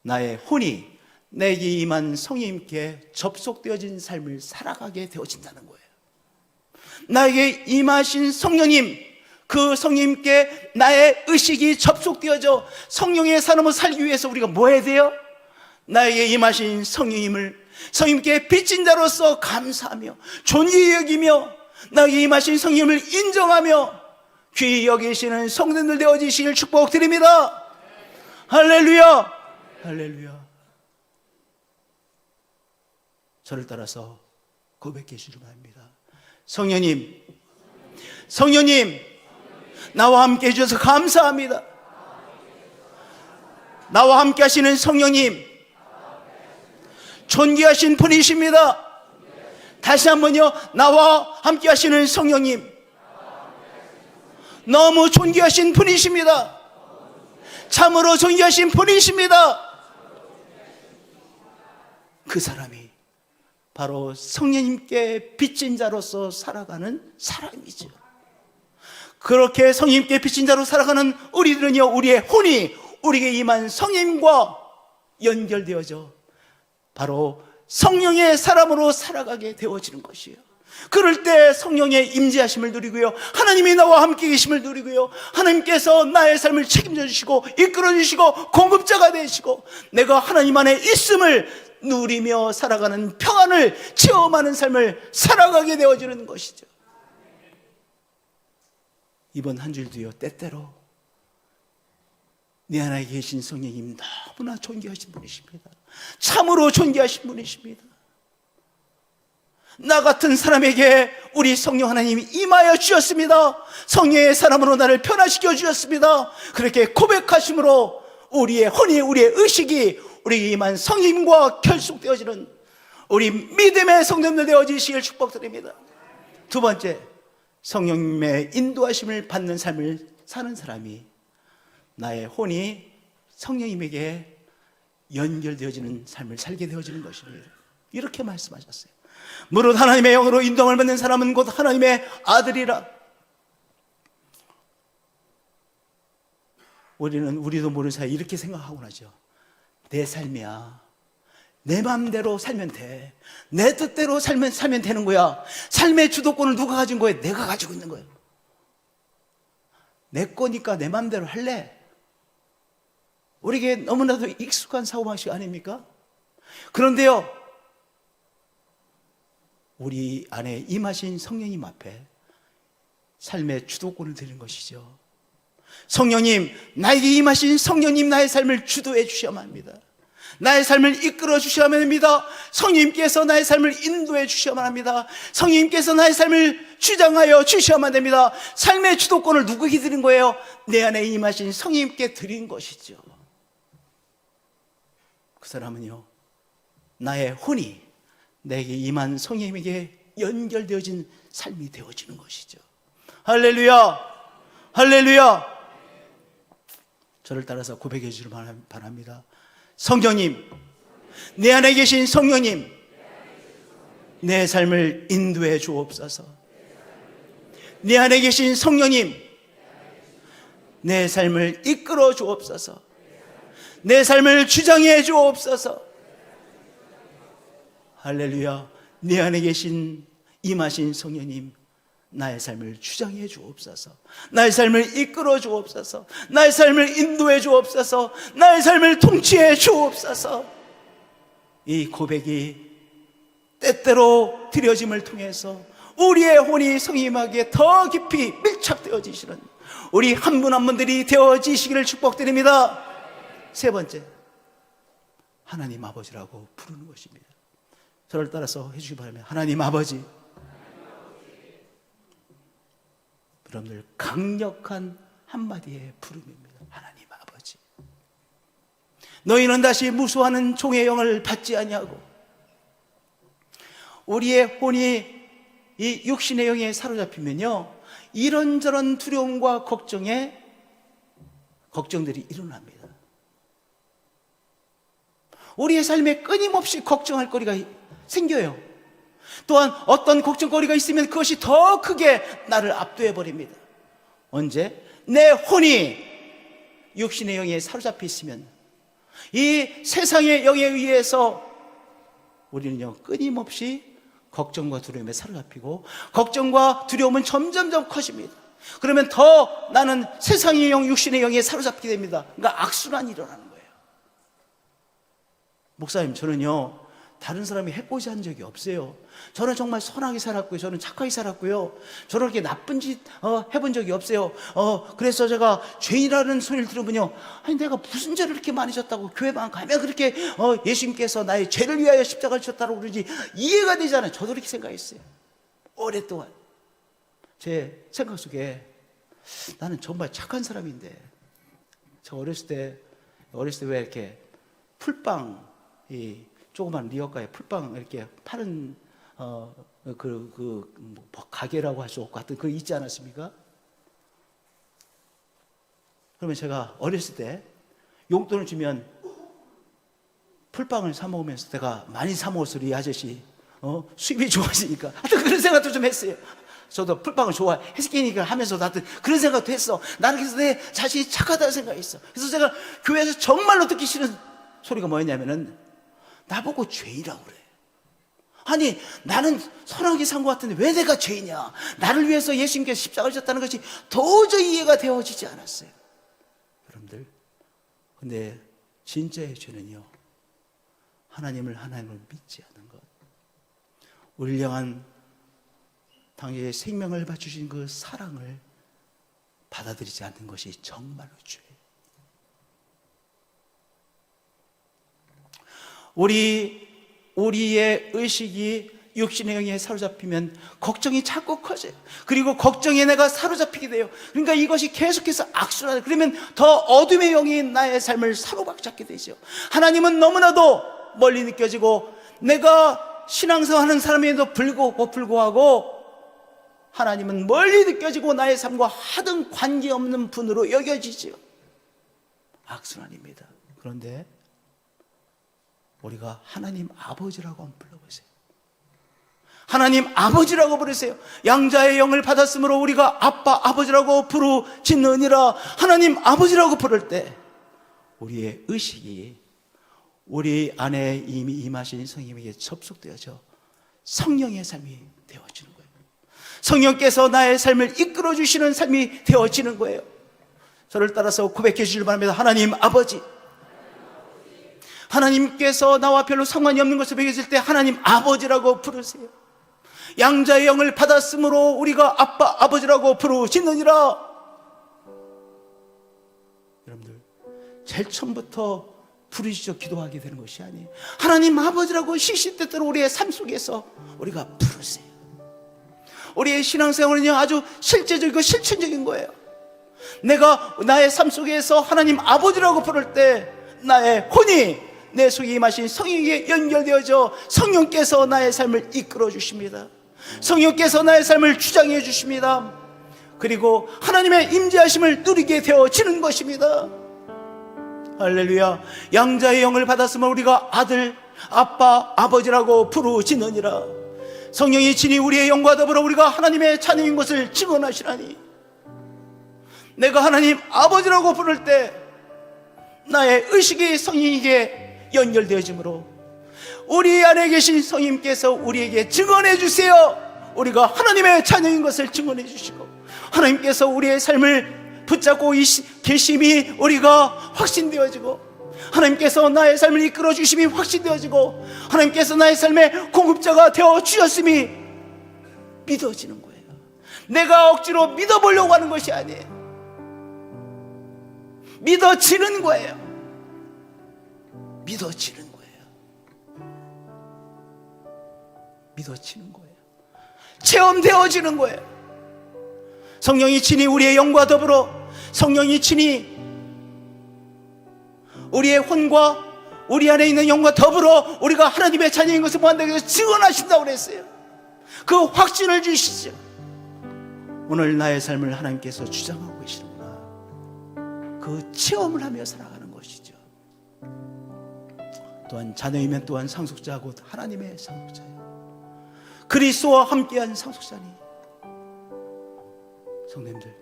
나의 혼이 내게 임한 성령님께 접속되어진 삶을 살아가게 되어진다는 거예요. 나에게 임하신 성령님, 그 성령님께 나의 의식이 접속되어져 성령의 삶을 살기 위해서 우리가 뭐 해야 돼요? 나에게 임하신 성령님께 빚진 자로서 감사하며 존귀히 여기며 나에게 임하신 성령님을 인정하며 귀히 여기시는 성도들 되어지시길 축복드립니다. 할렐루야, 할렐루야. 저를 따라서 고백해 주시기 바랍니다. 성령님, 나와 함께 해주셔서 감사합니다. 나와 함께 하시는 성령님, 존귀하신 분이십니다. 다시 한번요, 나와 함께 하시는 성령님, 너무 존귀하신 분이십니다. 참으로 존귀하신 분이십니다. 그 사람이 바로 성령님께 빚진 자로서 살아가는 사람이죠. 그렇게 성령님께 빚진 자로 살아가는 우리들은요, 우리의 혼이 우리에게 임한 성령님과 연결되어져 바로 성령의 사람으로 살아가게 되어지는 것이에요. 그럴 때 성령의 임재하심을 누리고요, 하나님이 나와 함께 계심을 누리고요, 하나님께서 나의 삶을 책임져 주시고 이끌어 주시고 공급자가 되시고 내가 하나님 안에 있음을 누리며 살아가는 평안을 평안을 체험하는 삶을 살아가게 되어지는 것이죠. 이번 한 주일도요, 때때로 내 안에 계신 성령님 너무나 존귀하신 분이십니다. 참으로 존귀하신 분이십니다. 나 같은 사람에게 우리 성령 하나님이 임하여 주셨습니다. 성령의 사람으로 나를 변화시켜 주셨습니다. 그렇게 고백하심으로 우리의 혼이, 우리의 의식이 우리에게 임한 성령님과 결속되어지는 우리 믿음의 성도들 되어지시길 축복드립니다. 두 번째, 성령님의 인도하심을 받는 삶을 사는 사람이 나의 혼이 성령님에게 연결되어지는 삶을 살게 되어지는 것입니다. 이렇게 말씀하셨어요. 무릇 하나님의 영으로 인도함을 받는 사람은 곧 하나님의 아들이라. 우리도 모르는 사이에 이렇게 생각하고 나죠. 내 삶이야. 내 마음대로 살면 돼. 내 뜻대로 살면 되는 거야. 삶의 주도권을 누가 가진 거예요? 내가 가지고 있는 거예요. 내 거니까 내 마음대로 할래. 우리에게 너무나도 익숙한 사고방식 아닙니까? 그런데요, 우리 안에 임하신 성령님 앞에 삶의 주도권을 드리는 것이죠. 성령님, 나에게 임하신 성령님, 나의 삶을 주도해 주셔야만 합니다. 나의 삶을 이끌어 주셔야만 합니다. 성령님께서 나의 삶을 인도해 주셔야만 합니다. 성령님께서 나의 삶을 주장하여 주셔야만 됩니다. 삶의 주도권을 누구에게 드린 거예요? 내 안에 임하신 성령님께 드린 것이죠. 그 사람은요, 나의 혼이 내게 임한 성령님에게 연결되어진 삶이 되어지는 것이죠. 할렐루야! 할렐루야! 저를 따라서 고백해 주시길 바랍니다. 성령님, 내 안에 계신 성령님, 내 삶을 인도해 주옵소서. 내 안에 계신 성령님, 내 삶을 이끌어 주옵소서. 내 삶을 주장해 주옵소서. 할렐루야. 내 안에 계신 임하신 성령님, 나의 삶을 주장해 주옵소서. 나의 삶을 이끌어 주옵소서. 나의 삶을 인도해 주옵소서. 나의 삶을 통치해 주옵소서. 이 고백이 때때로 드려짐을 통해서 우리의 혼이 성령님에게 더 깊이 밀착되어지시는 우리 한 분 한 분들이 되어지시기를 축복드립니다. 세 번째, 하나님 아버지라고 부르는 것입니다. 저를 따라서 해주시기 바랍니다. 하나님 아버지. 여러분들, 강력한 한마디의 부름입니다. 하나님 아버지. 너희는 다시 무수하는 종의 영을 받지 아니하고 우리의 혼이 이 육신의 영에 사로잡히면요, 이런저런 두려움과 걱정들이 일어납니다. 우리의 삶에 끊임없이 걱정할 거리가 생겨요. 또한 어떤 걱정거리가 있으면 그것이 더 크게 나를 압도해 버립니다. 언제? 내 혼이 육신의 영에 사로잡혀 있으면 이 세상의 영에 의해서 우리는요, 끊임없이 걱정과 두려움에 사로잡히고 걱정과 두려움은 점점점 커집니다. 그러면 더 나는 세상의 영, 육신의 영에 사로잡히게 됩니다. 그러니까 악순환이 일어나는 거예요. 목사님, 저는요, 다른 사람이 해코지 한 적이 없어요. 저는 정말 선하게 살았고요. 저는 착하게 살았고요. 저는 그렇게 나쁜 짓 해본 적이 없어요. 그래서 제가 죄인이라는 소리를 들으면요, 아니 내가 무슨 죄를 그렇게 많이 졌다고 교회만 가면 그렇게 예수님께서 나의 죄를 위하여 십자가를 졌다고 그러지 이해가 되지 않아요. 저도 그렇게 생각했어요. 오랫동안 제 생각 속에 나는 정말 착한 사람인데, 저 어렸을 때 왜 이렇게 풀빵, 이 조그만 리어가에 풀빵 이렇게 파는 가게라고 할 수 없고 하여튼 그거 있지 않았습니까? 그러면 제가 어렸을 때 용돈을 주면 풀빵을 사 먹으면서 내가 많이 사 먹었을 이 아저씨 수입이 좋아지니까 하여튼 그런 생각도 좀 했어요. 저도 풀빵을 좋아했으니까 하면서도 하여튼 그런 생각도 했어. 나는 그래서 내 자신이 착하다는 생각이 있어. 그래서 제가 교회에서 정말로 듣기 싫은 소리가 뭐였냐면은 나보고 죄인이라고 그래. 아니, 나는 선하게 산 것 같은데 왜 내가 죄이냐? 나를 위해서 예수님께서 십자가를 졌다는 것이 도저히 이해가 되어지지 않았어요. 여러분들, 근데 진짜의 죄는요, 하나님을 믿지 않는 것, 우리를 향한 당시에 생명을 바쳐주신 그 사랑을 받아들이지 않는 것이 정말로 죄예요. 우리의 의식이 육신의 영에 사로잡히면 걱정이 자꾸 커져요. 그리고 걱정에 내가 사로잡히게 돼요. 그러니까 이것이 계속해서 악순환. 그러면 더 어둠의 영이 나의 삶을 사로잡게 되죠. 하나님은 너무나도 멀리 느껴지고 내가 신앙생활하는 사람에도 불구하고 하나님은 멀리 느껴지고 나의 삶과 하등 관계없는 분으로 여겨지죠. 악순환입니다. 그런데 우리가 하나님 아버지라고 한번 불러보세요. 하나님 아버지라고 부르세요. 양자의 영을 받았으므로 우리가 아빠 아버지라고 부르짖느니라. 하나님 아버지라고 부를 때 우리의 의식이 우리 안에 이미 임하신 성령에게 접속되어져 성령의 삶이 되어지는 거예요. 성령께서 나의 삶을 이끌어 주시는 삶이 되어지는 거예요. 저를 따라서 고백해 주시길 바랍니다. 하나님 아버지. 하나님께서 나와 별로 상관이 없는 것을 배웠을 때 하나님 아버지라고 부르세요. 양자의 영을 받았으므로 우리가 아빠 아버지라고 부르짖느니라. 여러분들 제일 처음부터 부르짖어 기도하게 되는 것이 아니에요. 하나님 아버지라고 시시때때로 우리의 삶 속에서 우리가 부르세요. 우리의 신앙생활은요 아주 실제적이고 실천적인 거예요. 내가 나의 삶 속에서 하나님 아버지라고 부를 때 나의 혼이 내 속에 임하신 성령에게 연결되어져 성령께서 나의 삶을 이끌어 주십니다. 성령께서 나의 삶을 주장해 주십니다. 그리고 하나님의 임재하심을 누리게 되어지는 것입니다. 할렐루야. 양자의 영을 받았으면 우리가 아들, 아빠, 아버지라고 부르짖느니라. 성령이 친히 우리의 영과 더불어 우리가 하나님의 자녀인 것을 증언하시라니. 내가 하나님 아버지라고 부를 때 나의 의식이 성령에게 연결되어지므로 우리 안에 계신 성령님께서 우리에게 증언해 주세요. 우리가 하나님의 자녀인 것을 증언해 주시고 하나님께서 우리의 삶을 붙잡고 계심이 우리가 확신되어지고 하나님께서 나의 삶을 이끌어 주심이 확신되어지고 하나님께서 나의 삶의 공급자가 되어 주셨음이 믿어지는 거예요. 내가 억지로 믿어보려고 하는 것이 아니에요. 믿어지는 거예요. 믿어지는 거예요. 믿어지는 거예요. 체험되어지는 거예요. 성령이 친히 우리의 영과 더불어 성령이 친히 우리의 혼과 우리 안에 있는 영과 더불어 우리가 하나님의 자녀인 것을 보한다고 해서 증언하신다고 그랬어요. 그 확신을 주시죠. 오늘 나의 삶을 하나님께서 주장하고 계시는구나. 그 체험을 하며 살아가는 것이죠. 또한 자녀이면 또한 상속자 곧 하나님의 상속자예요. 그리스도와 함께한 상속자니. 성도님들,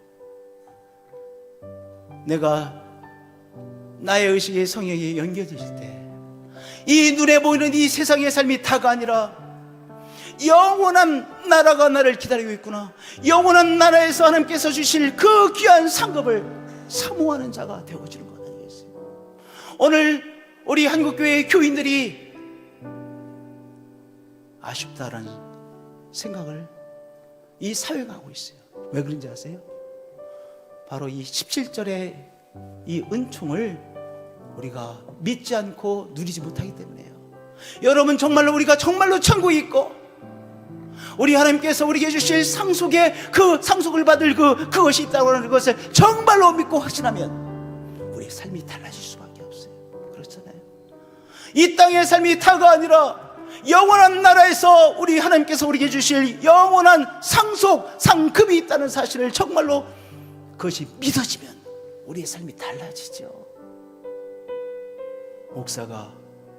내가 나의 의식의 성령이 연결되실 때 이 눈에 보이는 이 세상의 삶이 다가 아니라 영원한 나라가 나를 기다리고 있구나. 영원한 나라에서 하나님께서 주실 그 귀한 상급을 사모하는 자가 되어지는 것 아니겠어요? 오늘 우리 한국교회의 교인들이 아쉽다라는 생각을 이 사회가 하고 있어요. 왜 그런지 아세요? 바로 이 17절의 이 은총을 우리가 믿지 않고 누리지 못하기 때문에요. 여러분, 정말로 우리가 정말로 천국이 있고 우리 하나님께서 우리에게 주실 상속의 그 상속을 받을 그것이 있다고 하는 것을 정말로 믿고 확신하면 우리의 삶이 달라질 수밖에 없어요. 그렇잖아요. 이 땅의 삶이 다가 아니라 영원한 나라에서 우리 하나님께서 우리에게 주실 영원한 상급이 있다는 사실을 정말로 그것이 믿어지면 우리의 삶이 달라지죠. 목사가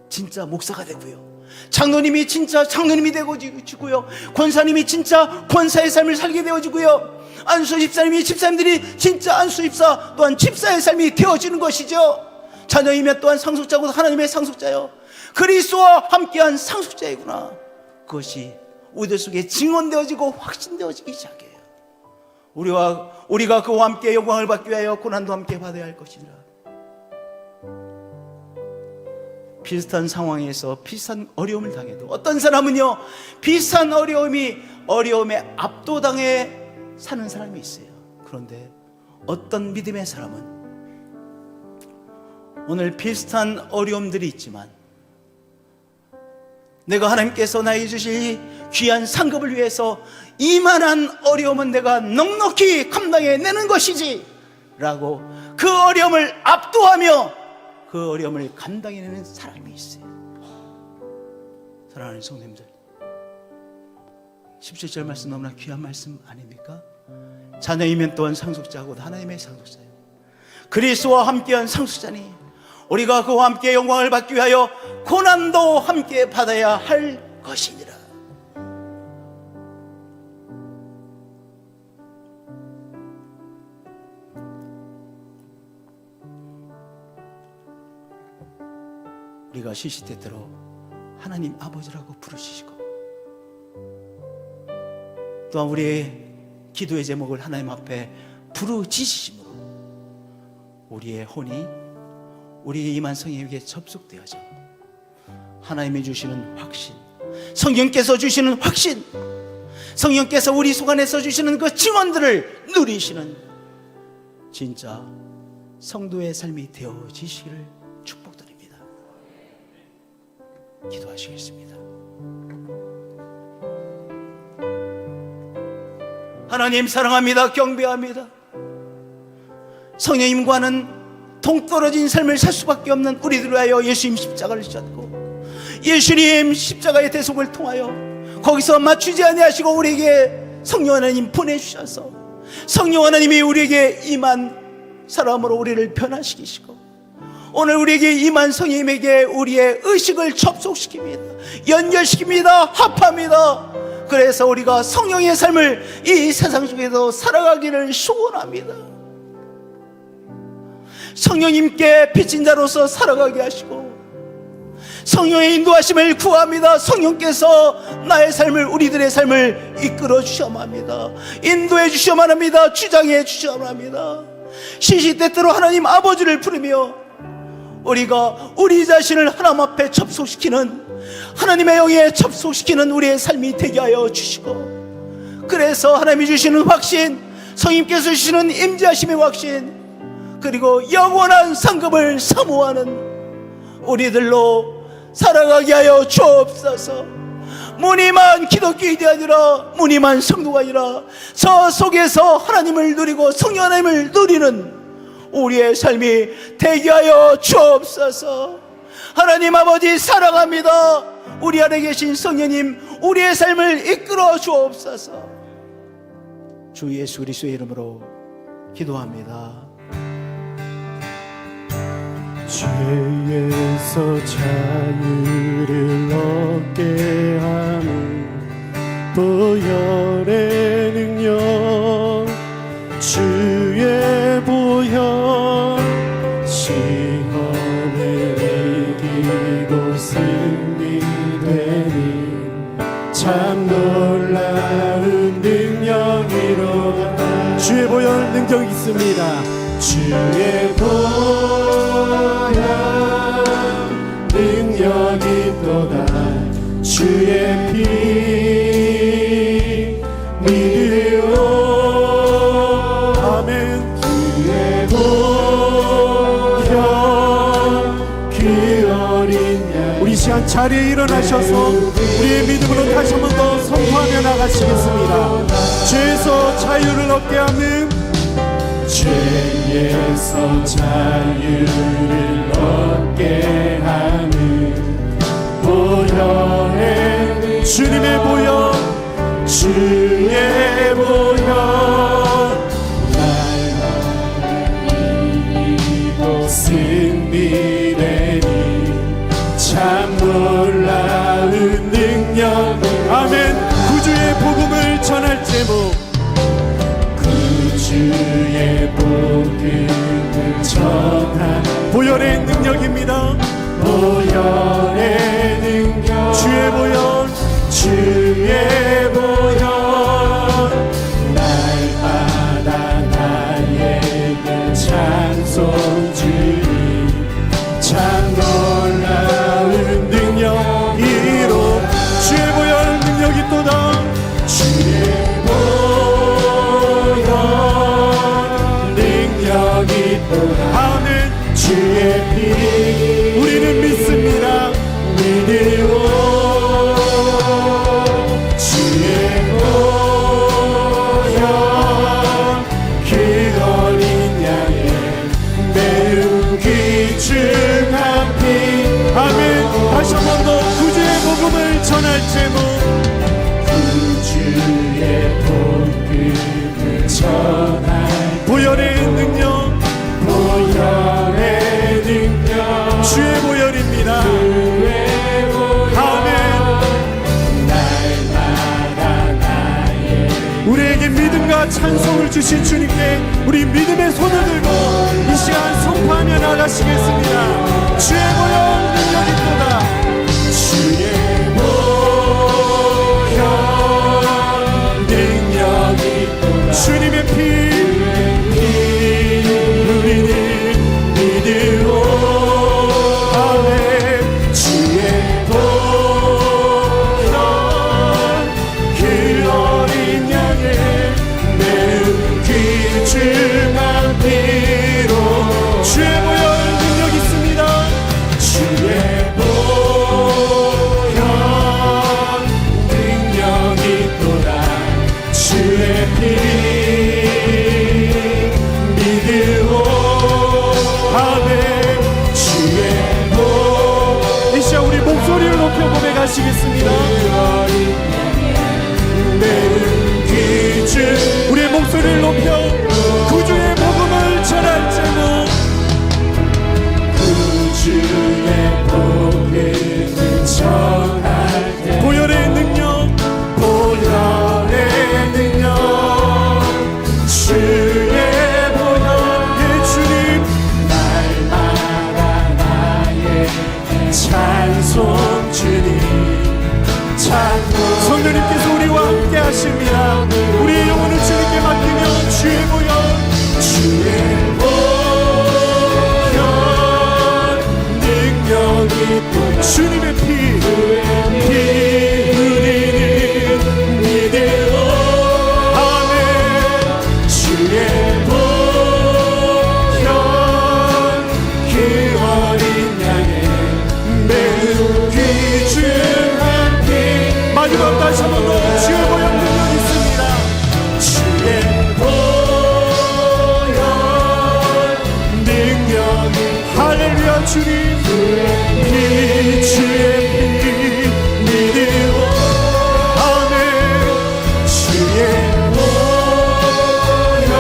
진짜 목사가 되고요, 장로님이 진짜 장로님이 되어지고요, 권사님이 진짜 권사의 삶을 살게 되어지고요, 안수 집사님이 집사님들이 진짜 안수 집사 또한 집사의 삶이 되어지는 것이죠. 자녀이면 또한 상속자고 하나님의 상속자요, 그리스도와 함께한 상속자이구나. 그것이 우리들 속에 증언되어지고 확신되어지기 시작해요. 우리가 그와 함께 영광을 받기 위하여 고난도 함께 받아야 할 것이니라. 비슷한 상황에서 비슷한 어려움을 당해도 어떤 사람은요 비슷한 어려움에 압도당해 사는 사람이 있어요. 그런데 어떤 믿음의 사람은 오늘 비슷한 어려움들이 있지만 내가 하나님께서 나에게 주실 귀한 상급을 위해서 이만한 어려움은 내가 넉넉히 감당해내는 것이지 라고 그 어려움을 압도하며 그 어려움을 감당해내는 사람이 있어요. 사랑하는 성도님들, 17절 말씀 너무나 귀한 말씀 아닙니까? 자녀이면 또한 상속자고 하나님의 상속자예요. 그리스도와 함께한 상속자니 우리가 그와 함께 영광을 받기 위하여 고난도 함께 받아야 할 것이니라. 우리가 시시때때로 하나님 아버지라고 부르시고 또한 우리의 기도의 제목을 하나님 앞에 부르짖으심으로 우리의 혼이 우리의 이만 성령에게 접속되어져 하나님이 주시는 확신, 성령께서 주시는 확신, 성령께서 우리 속 안에서 주시는 그 증언들을 누리시는 진짜 성도의 삶이 되어지시기를 축복드립니다. 기도하시겠습니다. 하나님 사랑합니다. 경배합니다. 성령님과는 동떨어진 삶을 살 수밖에 없는 우리들을 위하여 예수님 십자가를 지셨고 예수님 십자가의 대속을 통하여 거기서 맞추지 아니하시고 우리에게 성령 하나님 보내주셔서 성령 하나님이 우리에게 임한 사람으로 우리를 변화시키시고 오늘 우리에게 임한 성령님에게 우리의 의식을 접속시킵니다. 연결시킵니다. 합합니다. 그래서 우리가 성령의 삶을 이 세상 속에서 살아가기를 소원합니다. 성령님께 빚진 자로서 살아가게 하시고 성령의 인도하심을 구합니다. 성령께서 나의 삶을 우리들의 삶을 이끌어 주셔야 합니다. 인도해 주셔야만 합니다. 주장해 주셔야만 합니다. 시시때때로 하나님 아버지를 부르며 우리가 우리 자신을 하나님 앞에 접속시키는 하나님의 영에 접속시키는 우리의 삶이 되게 하여 주시고 그래서 하나님이 주시는 확신, 성령께서 주시는 임재하심의 확신 그리고 영원한 상급을 사모하는 우리들로 살아가게 하여 주옵소서. 무늬만 기독교인이 아니라 무늬만 성도가 아니라 저 속에서 하나님을 누리고 성령 하나님을 누리는 우리의 삶이 되게 하여 주옵소서. 하나님 아버지 사랑합니다. 우리 안에 계신 성령님 우리의 삶을 이끌어 주옵소서. 주 예수 그리스도의 이름으로 기도합니다. 죄에서 자유를 얻게 하는 보혈의 능력 주의 보혈 시험을 이기고 승리되니 참 놀라운 능력이로다. 주의 보혈 능력이 있습니다. 주의 보혈 능력이 있도다. 주의 피 믿으오. 아멘. 주의 보혈 그 어린 양 우리 시간 자리에 일어나셔서 우리의 믿음으로 다시 한 번 더 선포하며 나가시겠습니다. 죄에서 자유를 얻게 하는 죄에서 자유를 얻게 하는 보혈의 주님의 보혈 주의 보혈 날마다 이기고 승리되니 참 놀라운 능력. 아멘. 구주의 복음을 전할 제목 주의 복음을 전한 보혈의 능력입니다. 보혈의 능력 주의 보혈 주의 보혈 날마다 나에게 찬송 주니 참 놀라운 아멘. 주의 피 우리는 믿습니다. 믿으오 주의 보혈 그 어린 양의 매우 귀중한 피. 아멘. 다시 한 번 더 구주의 복음을 전할 제목 구주의 복음을 전할 보혈의 능력 보혈의 능력 주의 보혈입니다. 아멘. 날마다 나의 우리에게 믿음과 찬송을 주신 주님께 우리 믿음의 손을 들고 이 시간 선포하며 나가시겠습니다. 주의 보혈 능력이 있도다. 주의 보혈 능력이 있도다. 주님의 피 하시겠습니다. 우리의 목소리를 높여 구주의 복음을 전할 제목 구주의 복음을 전할 때 보혈의 능력 보혈의 능력 주의 보혈의 주님 날마다 나의 찬송 주님 성령님께서 우리와 함께 하십니다. 우리의 영혼을 주님께 맡기며 주의 보혈 주의 보혈 능력이 주님의 피 우리는 믿으오 아멘. 주의 보혈 그 어린 양의 매우 귀중한 피 마지막 다시 한 번 더 주의 보혈 능력이 있습니다. 주의 보혈 능력이 할렐루야 주님 피 주의 피 믿으오 아멘. 주의 보혈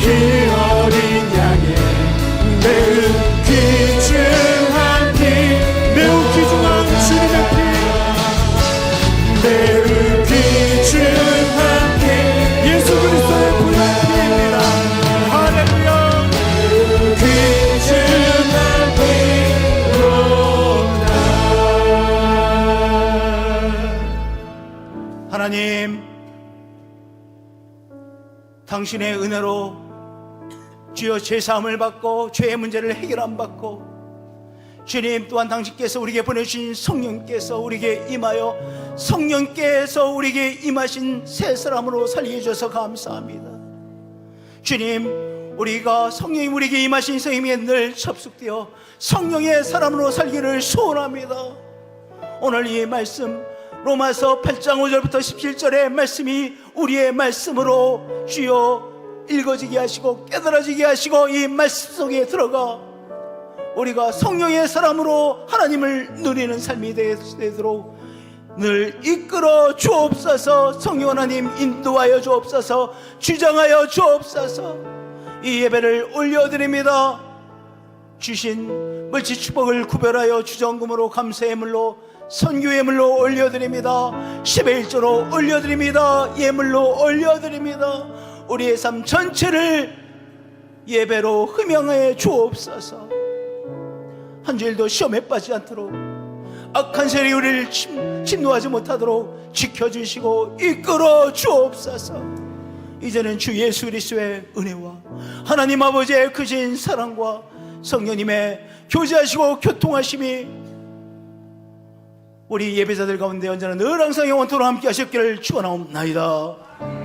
그 어린 양의 매우 귀중한 피 매우 귀중한 주님의 피 매우 귀중한 피 예수 그리스도의 보혈 피입니다. 할렐루야 귀중한 피로다. 하나님, 당신의 은혜로 주여 죄사함을 받고 죄의 문제를 해결 안 받고 주님 또한 당신께서 우리에게 보내주신 성령께서 우리에게 임하여 성령께서 우리에게 임하신 새 사람으로 살게 해주셔서 감사합니다. 주님, 우리가 성령이 우리에게 임하신 성령에 늘 접속되어 성령의 사람으로 살기를 소원합니다. 오늘 이 말씀 로마서 8장 5절부터 17절의 말씀이 우리의 말씀으로 주여 읽어지게 하시고 깨달아지게 하시고 이 말씀 속에 들어가 우리가 성령의 사람으로 하나님을 누리는 삶이 되도록 늘 이끌어 주옵소서. 성령 하나님 인도하여 주옵소서. 주장하여 주옵소서. 이 예배를 올려드립니다. 주신 물질 축복을 구별하여 주정금으로 감사의 물로 선교의 물로 올려드립니다. 10의 1조로 올려드립니다. 예물로 올려드립니다. 우리의 삶 전체를 예배로 흠양하여 주옵소서. 한 주일도 시험에 빠지지 않도록 악한 세력이 우리를 침노하지 못하도록 지켜주시고 이끌어 주옵소서. 이제는 주 예수 그리스도의 은혜와 하나님 아버지의 크신 사랑과 성령님의 교제하시고 교통하심이 우리 예배자들 가운데 언제나 늘 항상 영원토록 함께 하셨기를 축원하옵나이다.